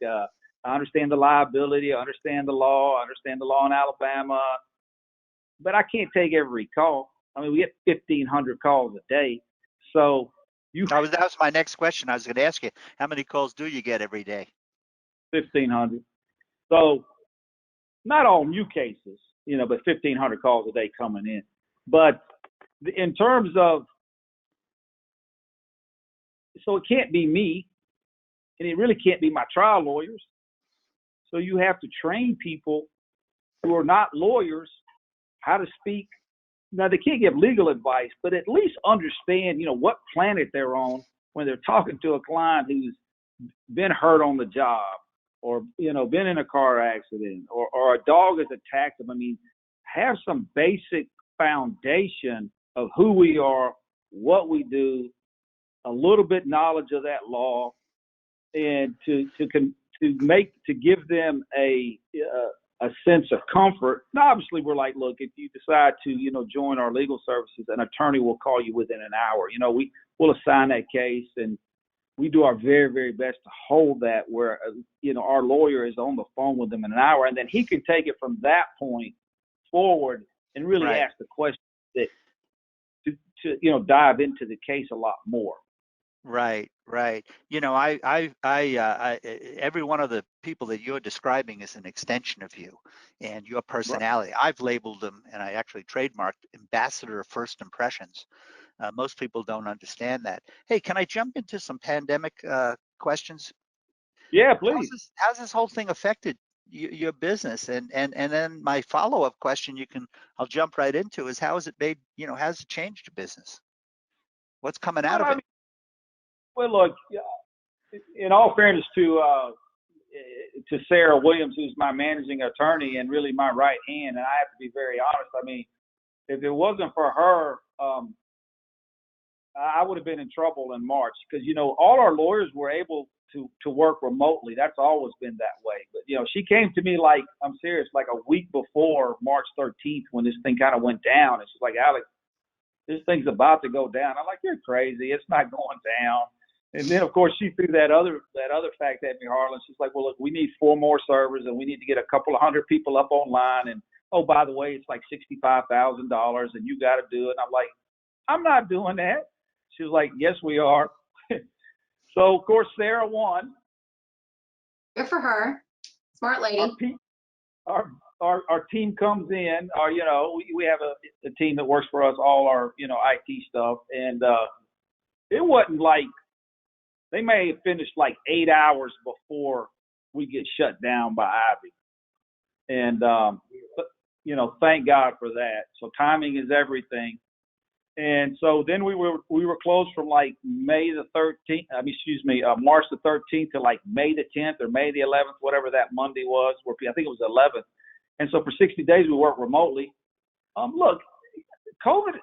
[SPEAKER 2] I understand the liability. I understand the law. I understand the law in Alabama. But I can't take every call. I mean, we get 1,500 calls a day. So
[SPEAKER 1] that was my next question. I was going to ask you, how many calls do you get every day?
[SPEAKER 2] 1,500. So not all new cases, but 1,500 calls a day coming in. But in terms of, so it can't be me, and it really can't be my trial lawyers. So you have to train people who are not lawyers how to speak. Now, they can't give legal advice, but at least understand, what planet they're on when they're talking to a client who's been hurt on the job, or, been in a car accident, or a dog has attacked them. I mean, have some basic foundation of who we are, what we do, a little bit knowledge of that law, and to give them a a sense of comfort. Now, obviously, we're like, look, if you decide to, join our legal services, an attorney will call you within an hour. We'll assign that case, and we do our very, very best to hold that where, our lawyer is on the phone with them in an hour, and then he can take it from that point forward and really
[SPEAKER 1] Right.
[SPEAKER 2] ask the question that to dive into the case a lot more.
[SPEAKER 1] Right, right. Every one of the people that you're describing is an extension of you and your
[SPEAKER 2] Right.
[SPEAKER 1] personality. I've labeled them, and I actually trademarked ambassador of first impressions. Most people don't understand that. Hey, can I jump into some pandemic questions?
[SPEAKER 2] Yeah, please.
[SPEAKER 1] How's this whole thing affected your business? And then my follow-up question, I'll jump right into, is how has it made, how's it changed your business? What's coming out
[SPEAKER 2] Well,
[SPEAKER 1] of it?
[SPEAKER 2] look, in all fairness to Sarah Williams, who's my managing attorney and really my right hand, and I have to be very honest. I mean, if it wasn't for her, I would have been in trouble in March because, all our lawyers were able to work remotely. That's always been that way. But, she came to me I'm serious, like a week before March 13th when this thing kind of went down. And she's like, Alex, this thing's about to go down. I'm like, you're crazy. It's not going down. And then, of course, she threw that other fact at me, Harlan. She's like, well, look, we need 4 more servers, and we need to get a couple of hundred people up online. And, oh, by the way, it's like $65,000, and you got to do it. And I'm like, I'm not doing that. She was like, yes, we are. So, of course, Sarah won.
[SPEAKER 3] Good for her. Smart lady.
[SPEAKER 2] Our team comes in. We have a team that works for us, all our, IT stuff. And it wasn't like they may have finished like 8 hours before we get shut down by Ivy. And, thank God for that. So timing is everything. And so then we were closed from like March the 13th to like May the 10th or May the 11th, whatever that Monday was. I think it was 11th. And so for 60 days we worked remotely. Look, COVID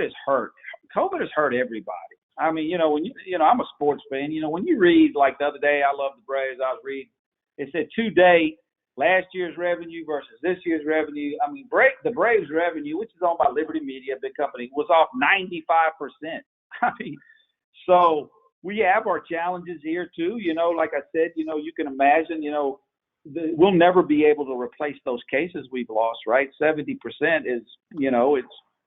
[SPEAKER 2] has hurt. COVID has hurt everybody. I mean, when I'm a sports fan. When you read, like the other day, I love the Braves. I was reading. It said today, last year's revenue versus this year's revenue. I mean, the Braves revenue, which is owned by Liberty Media, a big company, was off 95%. I mean, so we have our challenges here too. Like I said, you can imagine, we'll never be able to replace those cases we've lost, right? 70% is,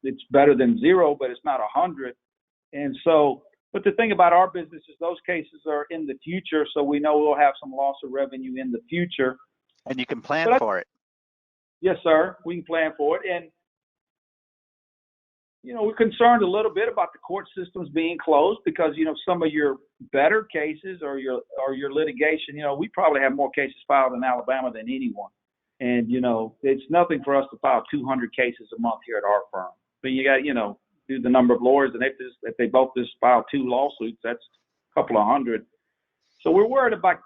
[SPEAKER 2] it's better than 0, but it's not 100. And so, but the thing about our business is those cases are in the future, so we know we'll have some loss of revenue in the future.
[SPEAKER 1] And you can plan for it.
[SPEAKER 2] Yes, sir. We can plan for it. And, we're concerned a little bit about the court systems being closed because, some of your better cases or your litigation, we probably have more cases filed in Alabama than anyone. And, it's nothing for us to file 200 cases a month here at our firm. But you got, do the number of lawyers, and if they both just file 2 lawsuits, that's a couple of hundred. So we're worried about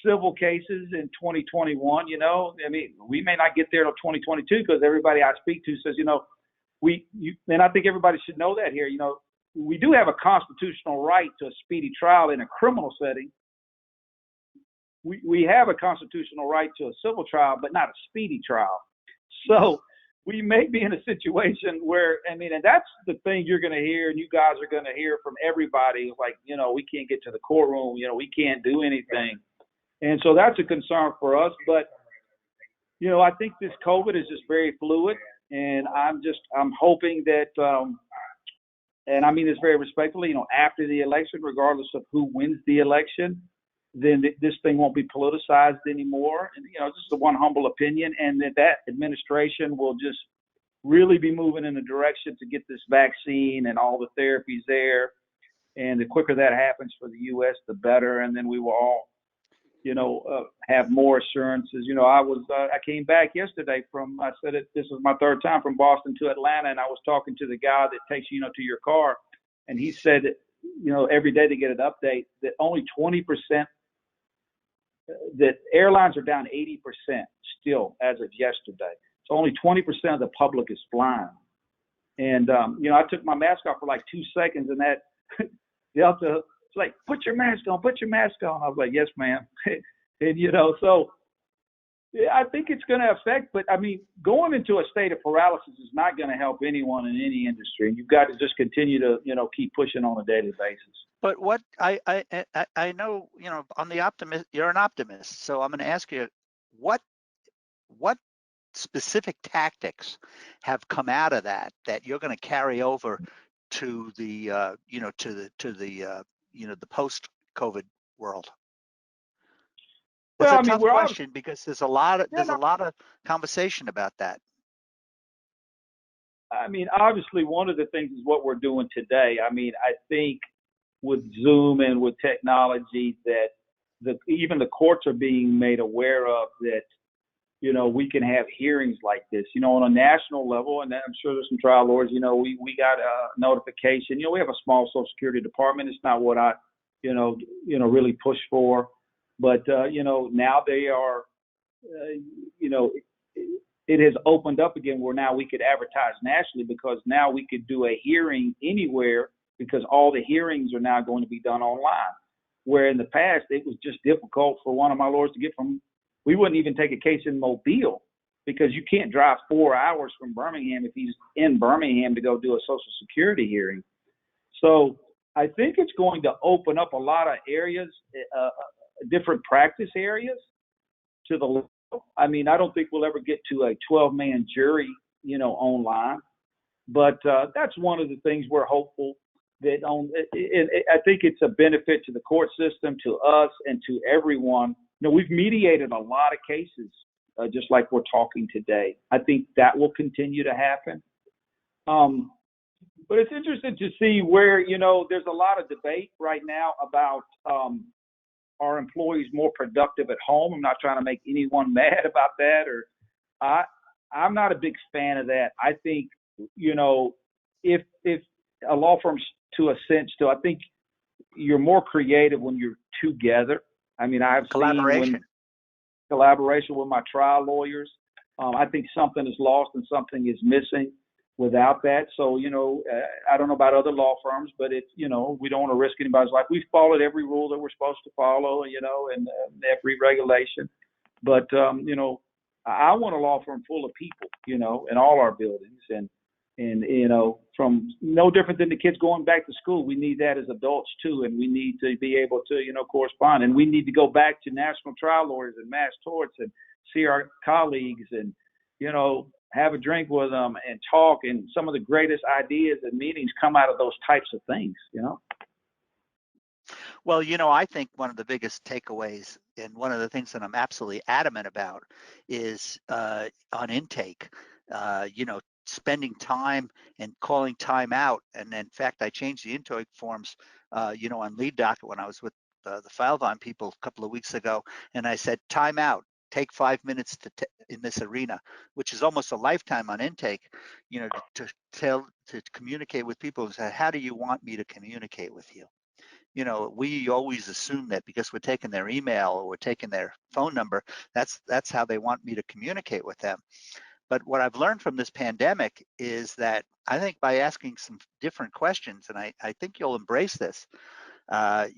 [SPEAKER 2] civil cases in 2021. I mean, we may not get there till 2022 because everybody I speak to says, and I think everybody should know that here. We do have a constitutional right to a speedy trial in a criminal setting. We have a constitutional right to a civil trial, but not a speedy trial. So we may be in a situation where, and that's the thing you're going to hear, and you guys are going to hear from everybody, like, we can't get to the courtroom, we can't do anything. And so that's a concern for us. But, I think this COVID is just very fluid, and I'm hoping that, and I mean this very respectfully, after the election, regardless of who wins the election, then this thing won't be politicized anymore. And, just a one humble opinion, and that administration will just really be moving in a direction to get this vaccine and all the therapies there. And the quicker that happens for the U.S., the better. And then we will all, have more assurances. I came back yesterday this was my 3rd time from Boston to Atlanta, and I was talking to the guy that takes you, to your car. And he said, every day they get an update that only 20%, that airlines are down 80% still as of yesterday. So only 20% of the public is flying. And, I took my mask off for like 2 seconds, and that Delta, it's like, put your mask on. I was like, yes, ma'am. And, so Yeah, I think it's going to affect, but I mean, going into a state of paralysis is not going to help anyone in any industry. And you've got to just continue to, keep pushing on a daily basis.
[SPEAKER 1] But what I know, on the optimist, you're an optimist. So I'm going to ask you, what what specific tactics have come out of that you're going to carry over to the the post COVID world? That's
[SPEAKER 2] Well,
[SPEAKER 1] a
[SPEAKER 2] I mean,
[SPEAKER 1] tough question because there's a lot of
[SPEAKER 2] yeah, no,
[SPEAKER 1] conversation about that.
[SPEAKER 2] I mean, obviously, one of the things is what we're doing today. I mean, I think with Zoom and with technology that even the courts are being made aware of that, we can have hearings like this, on a national level. And I'm sure there's some trial lawyers, we got a notification. We have a small Social Security department. It's not what I, really push for. But, now they are, it has opened up again where now we could advertise nationally because now we could do a hearing anywhere because all the hearings are now going to be done online. Where in the past, it was just difficult for one of my lawyers to get from, we wouldn't even take a case in Mobile because you can't drive 4 hours from Birmingham if he's in Birmingham to go do a Social Security hearing. So I think it's going to open up a lot of areas, different practice areas to the level. I mean, I don't think we'll ever get to a 12-man jury, online. But that's one of the things we're hopeful that I think it's a benefit to the court system, to us, and to everyone. We've mediated a lot of cases, just like we're talking today. I think that will continue to happen. But it's interesting to see where, there's a lot of debate right now about are employees more productive at home. I'm not trying to make anyone mad about that, or I'm not a big fan of that. I think, if a law firm's to a sense, I think you're more creative when you're together. I mean, I've seen when collaboration with my trial lawyers. I think something is lost and something is missing without that. So, I don't know about other law firms, but it's, we don't want to risk anybody's life. We've followed every rule that we're supposed to follow, and every regulation. But, I want a law firm full of people, in all our buildings. And from no different than the kids going back to school, we need that as adults too. And we need to be able to, correspond. And we need to go back to national trial lawyers and mass torts and see our colleagues and, have a drink with them and talk. And some of the greatest ideas and meetings come out of those types of things,
[SPEAKER 1] Well, I think one of the biggest takeaways and one of the things that I'm absolutely adamant about is on intake, spending time and calling time out. And in fact, I changed the intake forms, on lead docket when I was with the FileVine people a couple of weeks ago. And I said, time out. Take 5 minutes in this arena, which is almost a lifetime on intake, to communicate with people and say, how do you want me to communicate with you? We always assume that because we're taking their email or we're taking their phone number, that's how they want me to communicate with them. But what I've learned from this pandemic is that I think by asking some different questions, and I think you'll embrace this, how,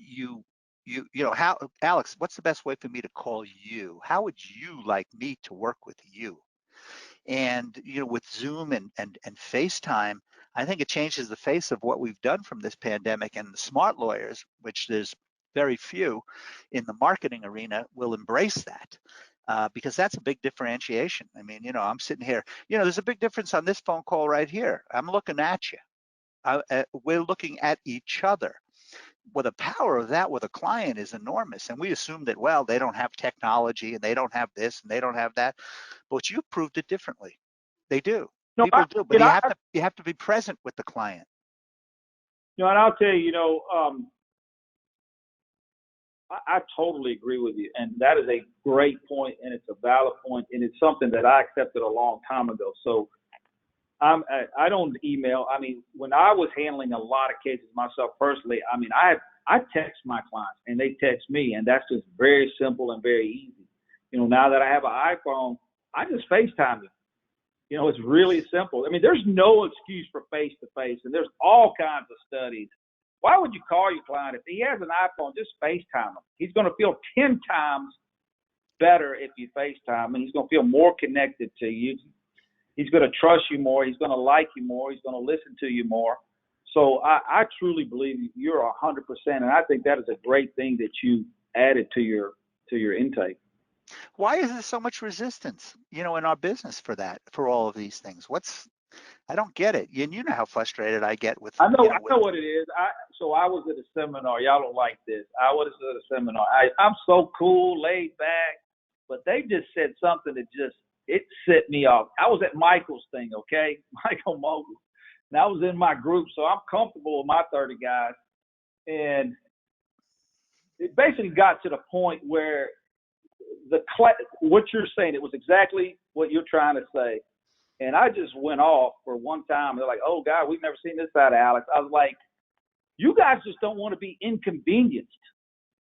[SPEAKER 1] Alex, what's the best way for me to call you? How would you like me to work with you? And with Zoom and FaceTime, I think it changes the face of what we've done from this pandemic. And the smart lawyers, which there's very few in the marketing arena, will embrace that. Because that's a big differentiation. I mean, I'm sitting here, there's a big difference on this phone call right here. I'm looking at you. We're looking at each other. Well, the power of that with a client is enormous. And we assume that, well, they don't have technology and they don't have this and they don't have that. But you've proved it differently. They do.
[SPEAKER 2] No,
[SPEAKER 1] People do. But you have to be present with the client.
[SPEAKER 2] and I'll tell you, I totally agree with you. And that is a great point, and it's a valid point, and it's something that I accepted a long time ago. So I don't email. I mean, when I was handling a lot of cases myself personally, I mean, I text my clients and they text me, and that's just very simple and very easy. Now that I have an iPhone, I just FaceTime you. It's really simple. I mean, there's no excuse for face-to-face, and there's all kinds of studies. Why would you call your client if he has an iPhone? Just FaceTime him. He's going to feel 10 times better if you FaceTime, and he's going to feel more connected to you. He's going to trust you more. He's going to like you more. He's going to listen to you more. So I truly believe you're 100%, and I think that is a great thing that you added to your intake.
[SPEAKER 1] Why is there so much resistance, in our business for all of these things? I don't get it. And you know how frustrated I get with,
[SPEAKER 2] I know what it is. I was at a seminar. Y'all don't like this. I was at a seminar. I'm so cool, laid back, but they just said something that it set me off. I was at Michael's thing, okay? Michael Mogul. And I was in my group, so I'm comfortable with my 30 guys. And it basically got to the point where what you're saying, it was exactly what you're trying to say. And I just went off for one time. They're like, oh, God, we've never seen this side of Alex. I was like, you guys just don't want to be inconvenienced.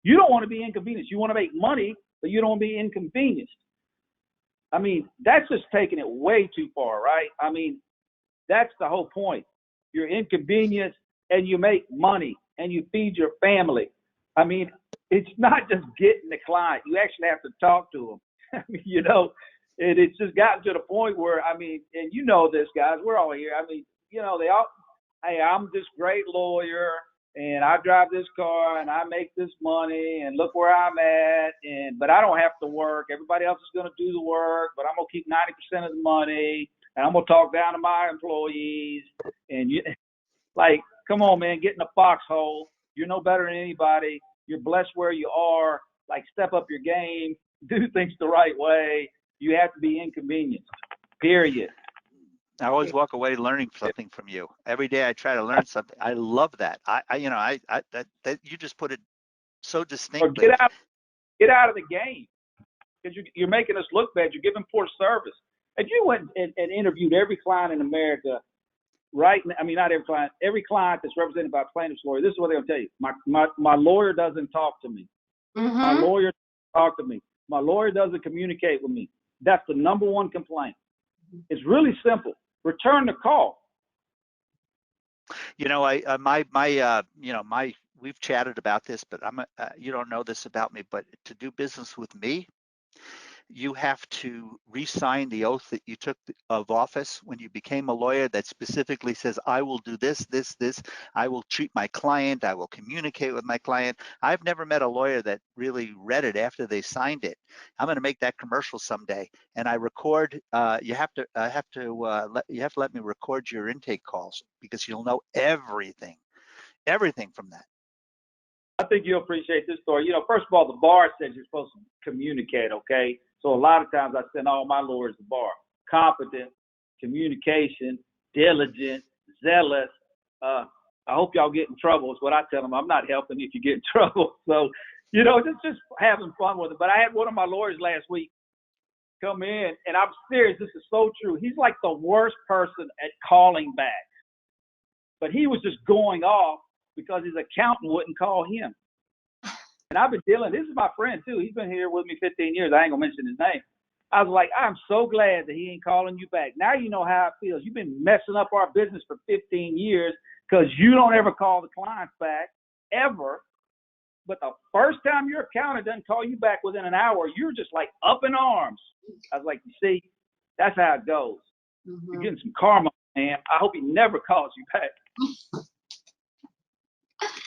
[SPEAKER 2] You don't want to be inconvenienced. You want to make money, but you don't want to be inconvenienced. I mean, that's just taking it way too far, right? I mean, that's the whole point. You're inconvenienced and you make money and you feed your family. I mean, it's not just getting the client. You actually have to talk to them. I mean, and it's just gotten to the point where, I mean, and you know this, guys, we're all here. I mean, they all, hey, I'm this great lawyer and I drive this car and I make this money and look where I'm at, but I don't have to work. Everybody else is going to do the work, but I'm going to keep 90% of the money and I'm going to talk down to my employees. And come on, man, get in the foxhole. You're no better than anybody. You're blessed where you are. Step up your game, do things the right way. You have to be inconvenienced, period.
[SPEAKER 1] I always walk away learning something from you. Every day I try to learn something. I love that. That you just put it so distinctly.
[SPEAKER 2] Or get out of the game, because you're making us look bad. You're giving poor service. If you went and interviewed every client in America, right? I mean, not every client that's represented by a plaintiff's lawyer, this is what they'll tell you. My lawyer doesn't talk to me.
[SPEAKER 3] Mm-hmm.
[SPEAKER 2] My lawyer doesn't talk to me. My lawyer doesn't communicate with me. That's the number one complaint. It's really simple. Return the call.
[SPEAKER 1] We've chatted about this, but you don't know this about me, but to do business with me, you have to re-sign the oath that you took of office when you became a lawyer that specifically says, I will do this. I will treat my client. I will communicate with my client. I've never met a lawyer that really read it after they signed it. I'm going to make that commercial someday. And I record, you have to let me record your intake calls because you'll know everything from that.
[SPEAKER 2] I think you'll appreciate this story. First of all, the bar says you're supposed to communicate, okay? So a lot of times I send all my lawyers to the bar. Competent, communication, diligent, zealous. I hope y'all get in trouble is what I tell them. I'm not helping if you get in trouble. So, just having fun with it. But I had one of my lawyers last week come in, and I'm serious. This is so true. He's like the worst person at calling back. But he was just going off because his accountant wouldn't call him. And I've been dealing, this is my friend too. He's been here with me 15 years. I ain't gonna mention his name. I was like, I'm so glad that he ain't calling you back. Now you know how it feels. You've been messing up our business for 15 years because you don't ever call the clients back, ever. But the first time your accountant doesn't call you back within an hour, you're just like up in arms. I was like, you see, that's how it goes. Mm-hmm. You're getting some karma, man. I hope he never calls you back.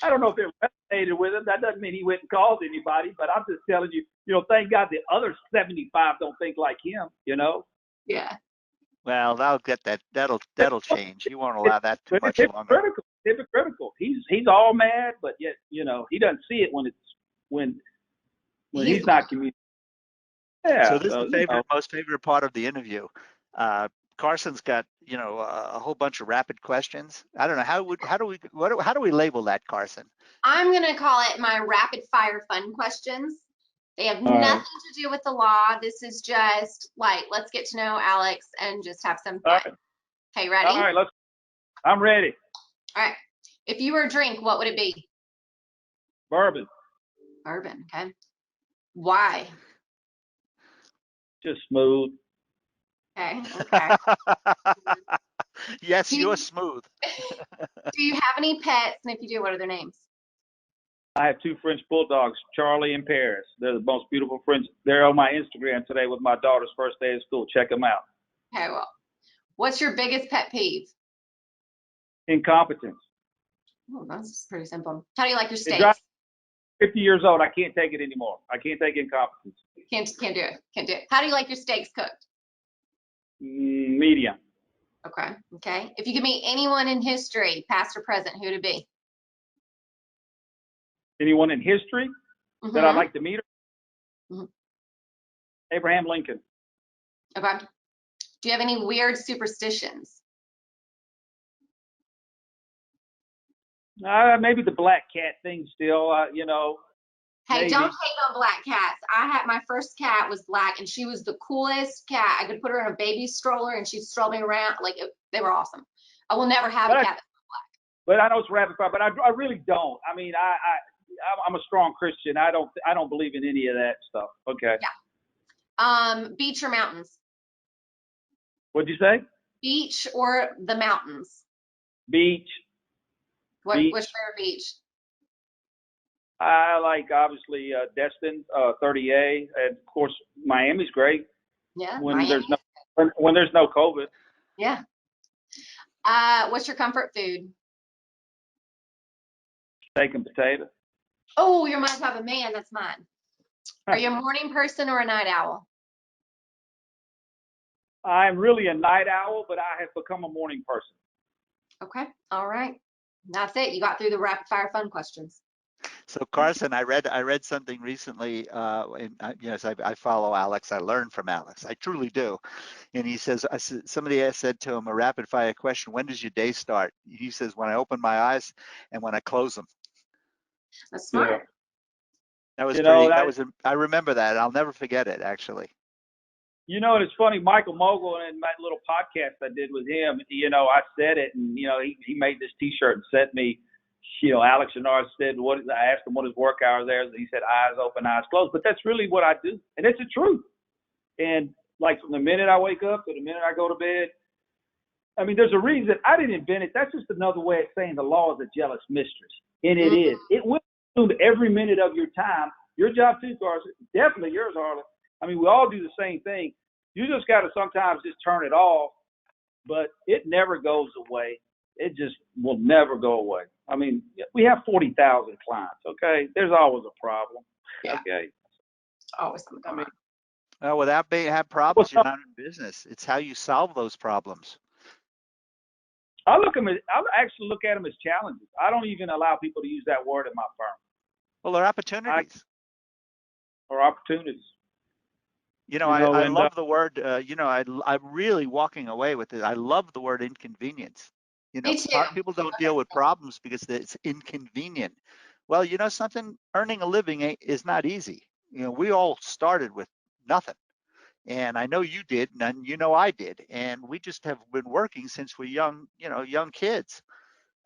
[SPEAKER 2] I don't know if it resonated with him. That doesn't mean he went and called anybody, but I'm just telling you, thank God the other 75 don't think like him,
[SPEAKER 3] Yeah.
[SPEAKER 1] Well, that'll change. You won't allow that too much longer.
[SPEAKER 2] Hypocritical. He's all mad, but yet, he doesn't see it when he's not communicating. Yeah.
[SPEAKER 1] So this is the most favorite part of the interview. Carson's got, a whole bunch of rapid questions. I don't know how do we label that, Carson?
[SPEAKER 3] I'm gonna call it my rapid fire fun questions. They have nothing to do with the law. This is just let's get to know Alex and just have some fun. Okay, ready?
[SPEAKER 2] All right, I'm ready.
[SPEAKER 3] All right. If you were a drink, what would it be?
[SPEAKER 2] Bourbon.
[SPEAKER 3] Bourbon. Okay. Why?
[SPEAKER 2] Just smooth.
[SPEAKER 3] Okay.
[SPEAKER 1] Yes, you're smooth.
[SPEAKER 3] Do you have any pets? And if you do, what are their names?
[SPEAKER 2] I have 2 French bulldogs, Charlie and Paris. They're the most beautiful French. They're on my Instagram today with my daughter's first day of school. Check them out.
[SPEAKER 3] Okay, well, what's your biggest pet peeve?
[SPEAKER 2] Incompetence.
[SPEAKER 3] Oh, that's pretty simple. How do you like your
[SPEAKER 2] It drives
[SPEAKER 3] steaks?
[SPEAKER 2] 50 years old. I can't take it anymore. I can't take incompetence.
[SPEAKER 3] Can't do it. Can't do it. How do you like your steaks cooked?
[SPEAKER 2] Medium.
[SPEAKER 3] Okay. Okay. If you could meet anyone in history, past or present, who would it be?
[SPEAKER 2] Anyone in history that I'd like to meet?
[SPEAKER 3] Mhm.
[SPEAKER 2] Abraham Lincoln.
[SPEAKER 3] Okay. Do you have any weird superstitions?
[SPEAKER 2] Maybe the black cat thing still,
[SPEAKER 3] Hey,
[SPEAKER 2] maybe.
[SPEAKER 3] don't hate on black cats. I had my first cat was black, and she was the coolest cat. I could put her in a baby stroller, and she'd stroll me around. Like they were awesome. I will never have a cat.
[SPEAKER 2] But I know it's rapid fire, but I really don't. I mean, I'm a strong Christian. I don't believe in any of that stuff. Okay.
[SPEAKER 3] Yeah. Beach or mountains?
[SPEAKER 2] What'd you say?
[SPEAKER 3] Beach or the mountains?
[SPEAKER 2] Beach.
[SPEAKER 3] What's
[SPEAKER 2] Beach.
[SPEAKER 3] your favorite beach?
[SPEAKER 2] I like obviously Destin, 30A, and of course Miami's great.
[SPEAKER 3] Yeah.
[SPEAKER 2] When
[SPEAKER 3] Miami.
[SPEAKER 2] there's no COVID.
[SPEAKER 3] Yeah. What's your comfort food?
[SPEAKER 2] Steak and potato.
[SPEAKER 3] Oh, you're my type of man. That's mine. Are you a morning person or a night owl?
[SPEAKER 2] I'm really a night owl, but I have become a morning person.
[SPEAKER 3] Okay. All right. That's it. You got through the rapid fire fun questions.
[SPEAKER 1] So Carson, I read something recently, and yes, I follow Alex. I learn from Alex. I truly do. And he says, somebody has said to him a rapid fire question: when does your day start? He says, when I open my eyes and when I close them.
[SPEAKER 3] That's smart.
[SPEAKER 2] Yeah.
[SPEAKER 1] That was
[SPEAKER 2] know,
[SPEAKER 1] pretty. That was. I remember that. I'll never forget it. Actually.
[SPEAKER 2] And it's funny, Michael Mogul, in that little podcast I did with him, I said it, and, he made this T-shirt and sent me, Alex Shunnarah said, I asked him what his work hours are, and he said, eyes open, eyes closed. But that's really what I do, and it's the truth. And, like, from the minute I wake up to the minute I go to bed, I mean, there's a reason. I didn't invent it. That's just another way of saying the law is a jealous mistress. And it is. It will consume every minute of your time. Your job too, Carson. Definitely yours, Harlan. I mean, we all do the same thing. You just got to sometimes just turn it off, but it never goes away. It just will never go away. I mean, we have 40,000 clients, okay? There's always a problem, okay?
[SPEAKER 3] Always something going on.
[SPEAKER 1] Well, without have problems, you're not in business. It's how you solve those problems.
[SPEAKER 2] I actually look at them as challenges. I don't even allow people to use that word in my firm.
[SPEAKER 1] Well, they're opportunities.
[SPEAKER 2] Or opportunities.
[SPEAKER 1] I love the word, I'm really walking away with it. I love the word inconvenience.
[SPEAKER 3] Me too.
[SPEAKER 1] People don't deal with problems because it's inconvenient. Well, something, earning a living is not easy. We all started with nothing. And I know you did, and I did. And we just have been working since we're young kids.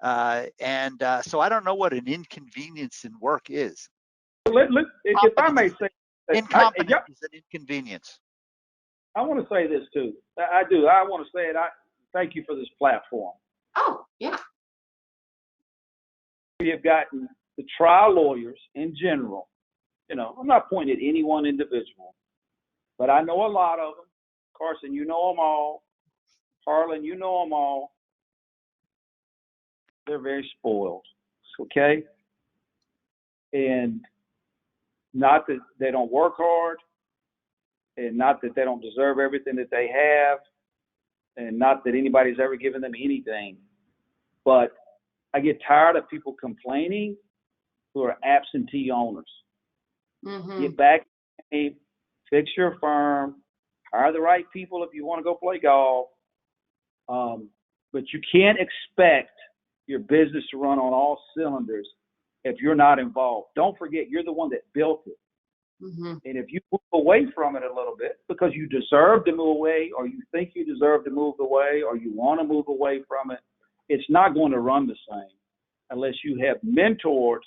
[SPEAKER 1] So I don't know what an inconvenience in work is.
[SPEAKER 2] If I may say,
[SPEAKER 1] incompetence is an inconvenience.
[SPEAKER 2] I want to say this too. I do. I want to say it. Thank you for this platform.
[SPEAKER 3] Oh, yeah.
[SPEAKER 2] We have gotten the trial lawyers in general. I'm not pointing at any one individual, but I know a lot of them. Carson, you know them all. Harlan, you know them all. They're very spoiled, okay? And not that they don't work hard, and not that they don't deserve everything that they have, and not that anybody's ever given them anything. But I get tired of people complaining who are absentee owners. Get back in the game, fix your firm, hire the right people if you want to go play golf. But you can't expect your business to run on all cylinders if you're not involved. Don't forget, you're the one that built it. And if you move away from it a little bit because you deserve to move away, or you think you deserve to move away, or you want to move away from it, it's not going to run the same unless you have mentored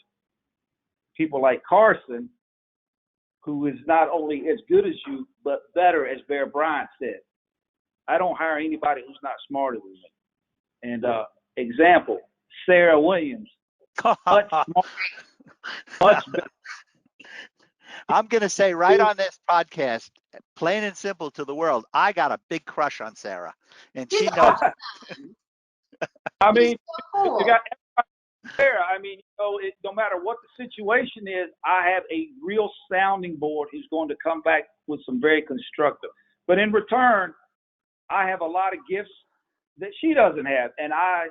[SPEAKER 2] people like Carson, who is not only as good as you, but better, as Bear Bryant said. I don't hire anybody who's not smarter than me. And example, Sarah Williams, much smarter, much better.
[SPEAKER 1] I'm going to say right on this podcast, plain and simple to the world, I got a big crush on Sarah, and
[SPEAKER 3] She's
[SPEAKER 1] she knows it.
[SPEAKER 3] awesome.
[SPEAKER 2] I
[SPEAKER 3] She's
[SPEAKER 2] mean,
[SPEAKER 3] so
[SPEAKER 2] you
[SPEAKER 3] cool.
[SPEAKER 2] got there. I mean, no matter what the situation is, I have a real sounding board who's going to come back with some very constructive. But in return, I have a lot of gifts that she doesn't have, and I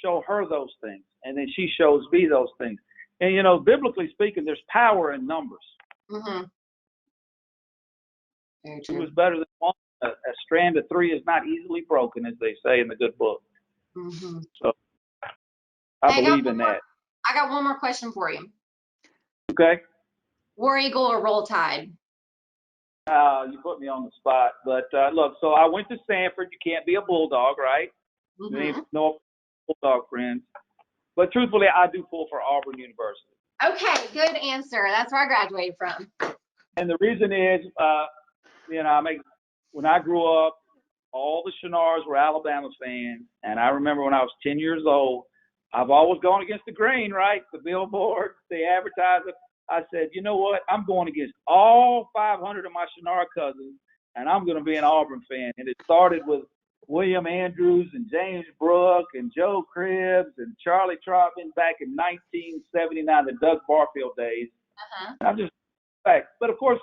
[SPEAKER 2] show her those things, and then she shows me those things. And biblically speaking, there's power in numbers.
[SPEAKER 3] Mm-hmm. Very
[SPEAKER 2] Two
[SPEAKER 3] true.
[SPEAKER 2] is better than one. A strand of three is not easily broken, as they say in the good book.
[SPEAKER 3] Mm-hmm.
[SPEAKER 2] So I
[SPEAKER 3] Hey,
[SPEAKER 2] believe in that.
[SPEAKER 3] I got one more question for you.
[SPEAKER 2] Okay.
[SPEAKER 3] War Eagle or Roll Tide?
[SPEAKER 2] You put me on the spot, but look. So I went to Stanford. You can't be a bulldog, right? You
[SPEAKER 3] Mm-hmm.
[SPEAKER 2] ain't no bulldog friends. But truthfully, I do pull for Auburn University.
[SPEAKER 3] Okay, good answer. That's where I graduated from.
[SPEAKER 2] And the reason is, when I grew up, all the Shunnarahs were Alabama fans, and I remember when I was 10 years old, I've always gone against the grain, right? The billboard, the advertiser. I said, you know what? I'm going against all 500 of my Shunnarah cousins, and I'm going to be an Auburn fan. And it started with William Andrews and James Brooke and Joe Cribbs and Charlie Trotman back in 1979, the Doug Barfield days.
[SPEAKER 3] Uh-huh.
[SPEAKER 2] I'm just back. But of course,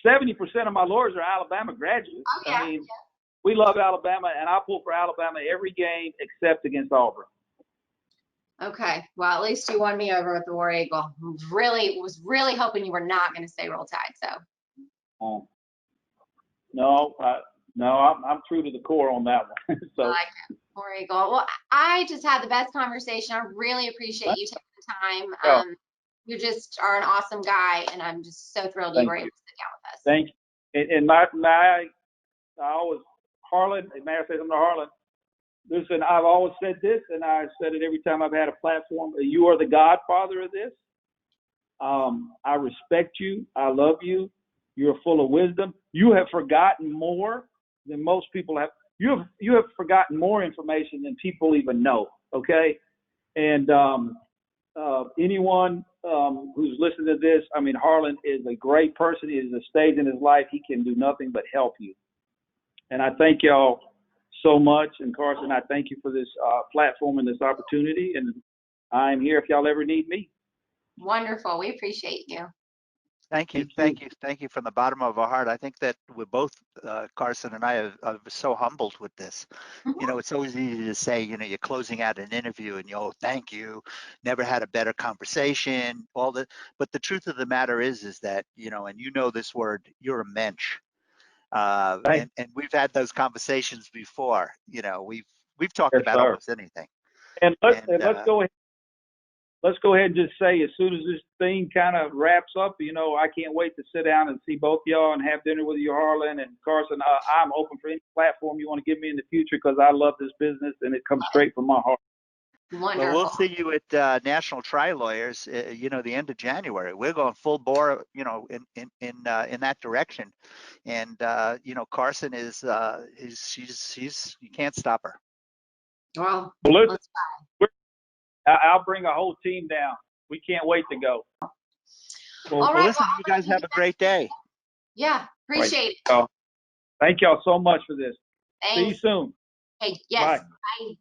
[SPEAKER 2] 70% of my lawyers are Alabama graduates.
[SPEAKER 3] Oh, yeah.
[SPEAKER 2] I mean, we love Alabama, and I pull for Alabama every game except against Auburn.
[SPEAKER 3] Okay. Well, at least you won me over with the War Eagle. Was really hoping you were not going to say Roll Tide. So.
[SPEAKER 2] No, I'm true to the core on that one. So.
[SPEAKER 3] I like it. War Eagle. Well, I just had the best conversation. I really appreciate you taking the time. You just are an awesome guy, and I'm just so thrilled you were able to sit down with us.
[SPEAKER 2] Thank you. And I always, Harlan, may I say something to Harlan? Listen, I've always said this, and I said it every time I've had a platform. You are the godfather of this. I respect you. I love you. You're full of wisdom. You have forgotten more than most people have. You have forgotten more information than people even know. Okay, and anyone who's listening to this, I mean, Harlan is a great person. He is a stage in his life. He can do nothing but help you. And I thank y'all so much. And Carson, I thank you for this platform and this opportunity. And I'm here if y'all ever need me.
[SPEAKER 3] Wonderful. We appreciate you.
[SPEAKER 1] Thank you from the bottom of our heart. I think that we're both, Carson and I, are so humbled with this.
[SPEAKER 3] Mm-hmm.
[SPEAKER 1] It's always easy to say, you're closing out an interview and thank you, never had a better conversation, but the truth of the matter is that, and this word, you're a mensch. And we've had those conversations before. We've talked about almost anything.
[SPEAKER 2] And let's go ahead. Let's go ahead and just say, as soon as this thing kind of wraps up, I can't wait to sit down and see both y'all and have dinner with you, Harlan and Carson. I'm open for any platform you want to give me in the future because I love this business and it comes straight from my heart.
[SPEAKER 3] Wonderful.
[SPEAKER 1] Well, we'll see you at National Tri Lawyers, the end of January. We're going full bore, in that direction. And, Carson is, she's you can't stop her.
[SPEAKER 3] Well,
[SPEAKER 2] listen, I'll bring a whole team down. We can't wait to go.
[SPEAKER 1] Well, listen, you guys have a great day.
[SPEAKER 3] Yeah, appreciate it.
[SPEAKER 2] Thank y'all so much for this.
[SPEAKER 3] Thanks.
[SPEAKER 2] See you soon.
[SPEAKER 3] Hey, yes.
[SPEAKER 2] Bye.
[SPEAKER 3] Bye.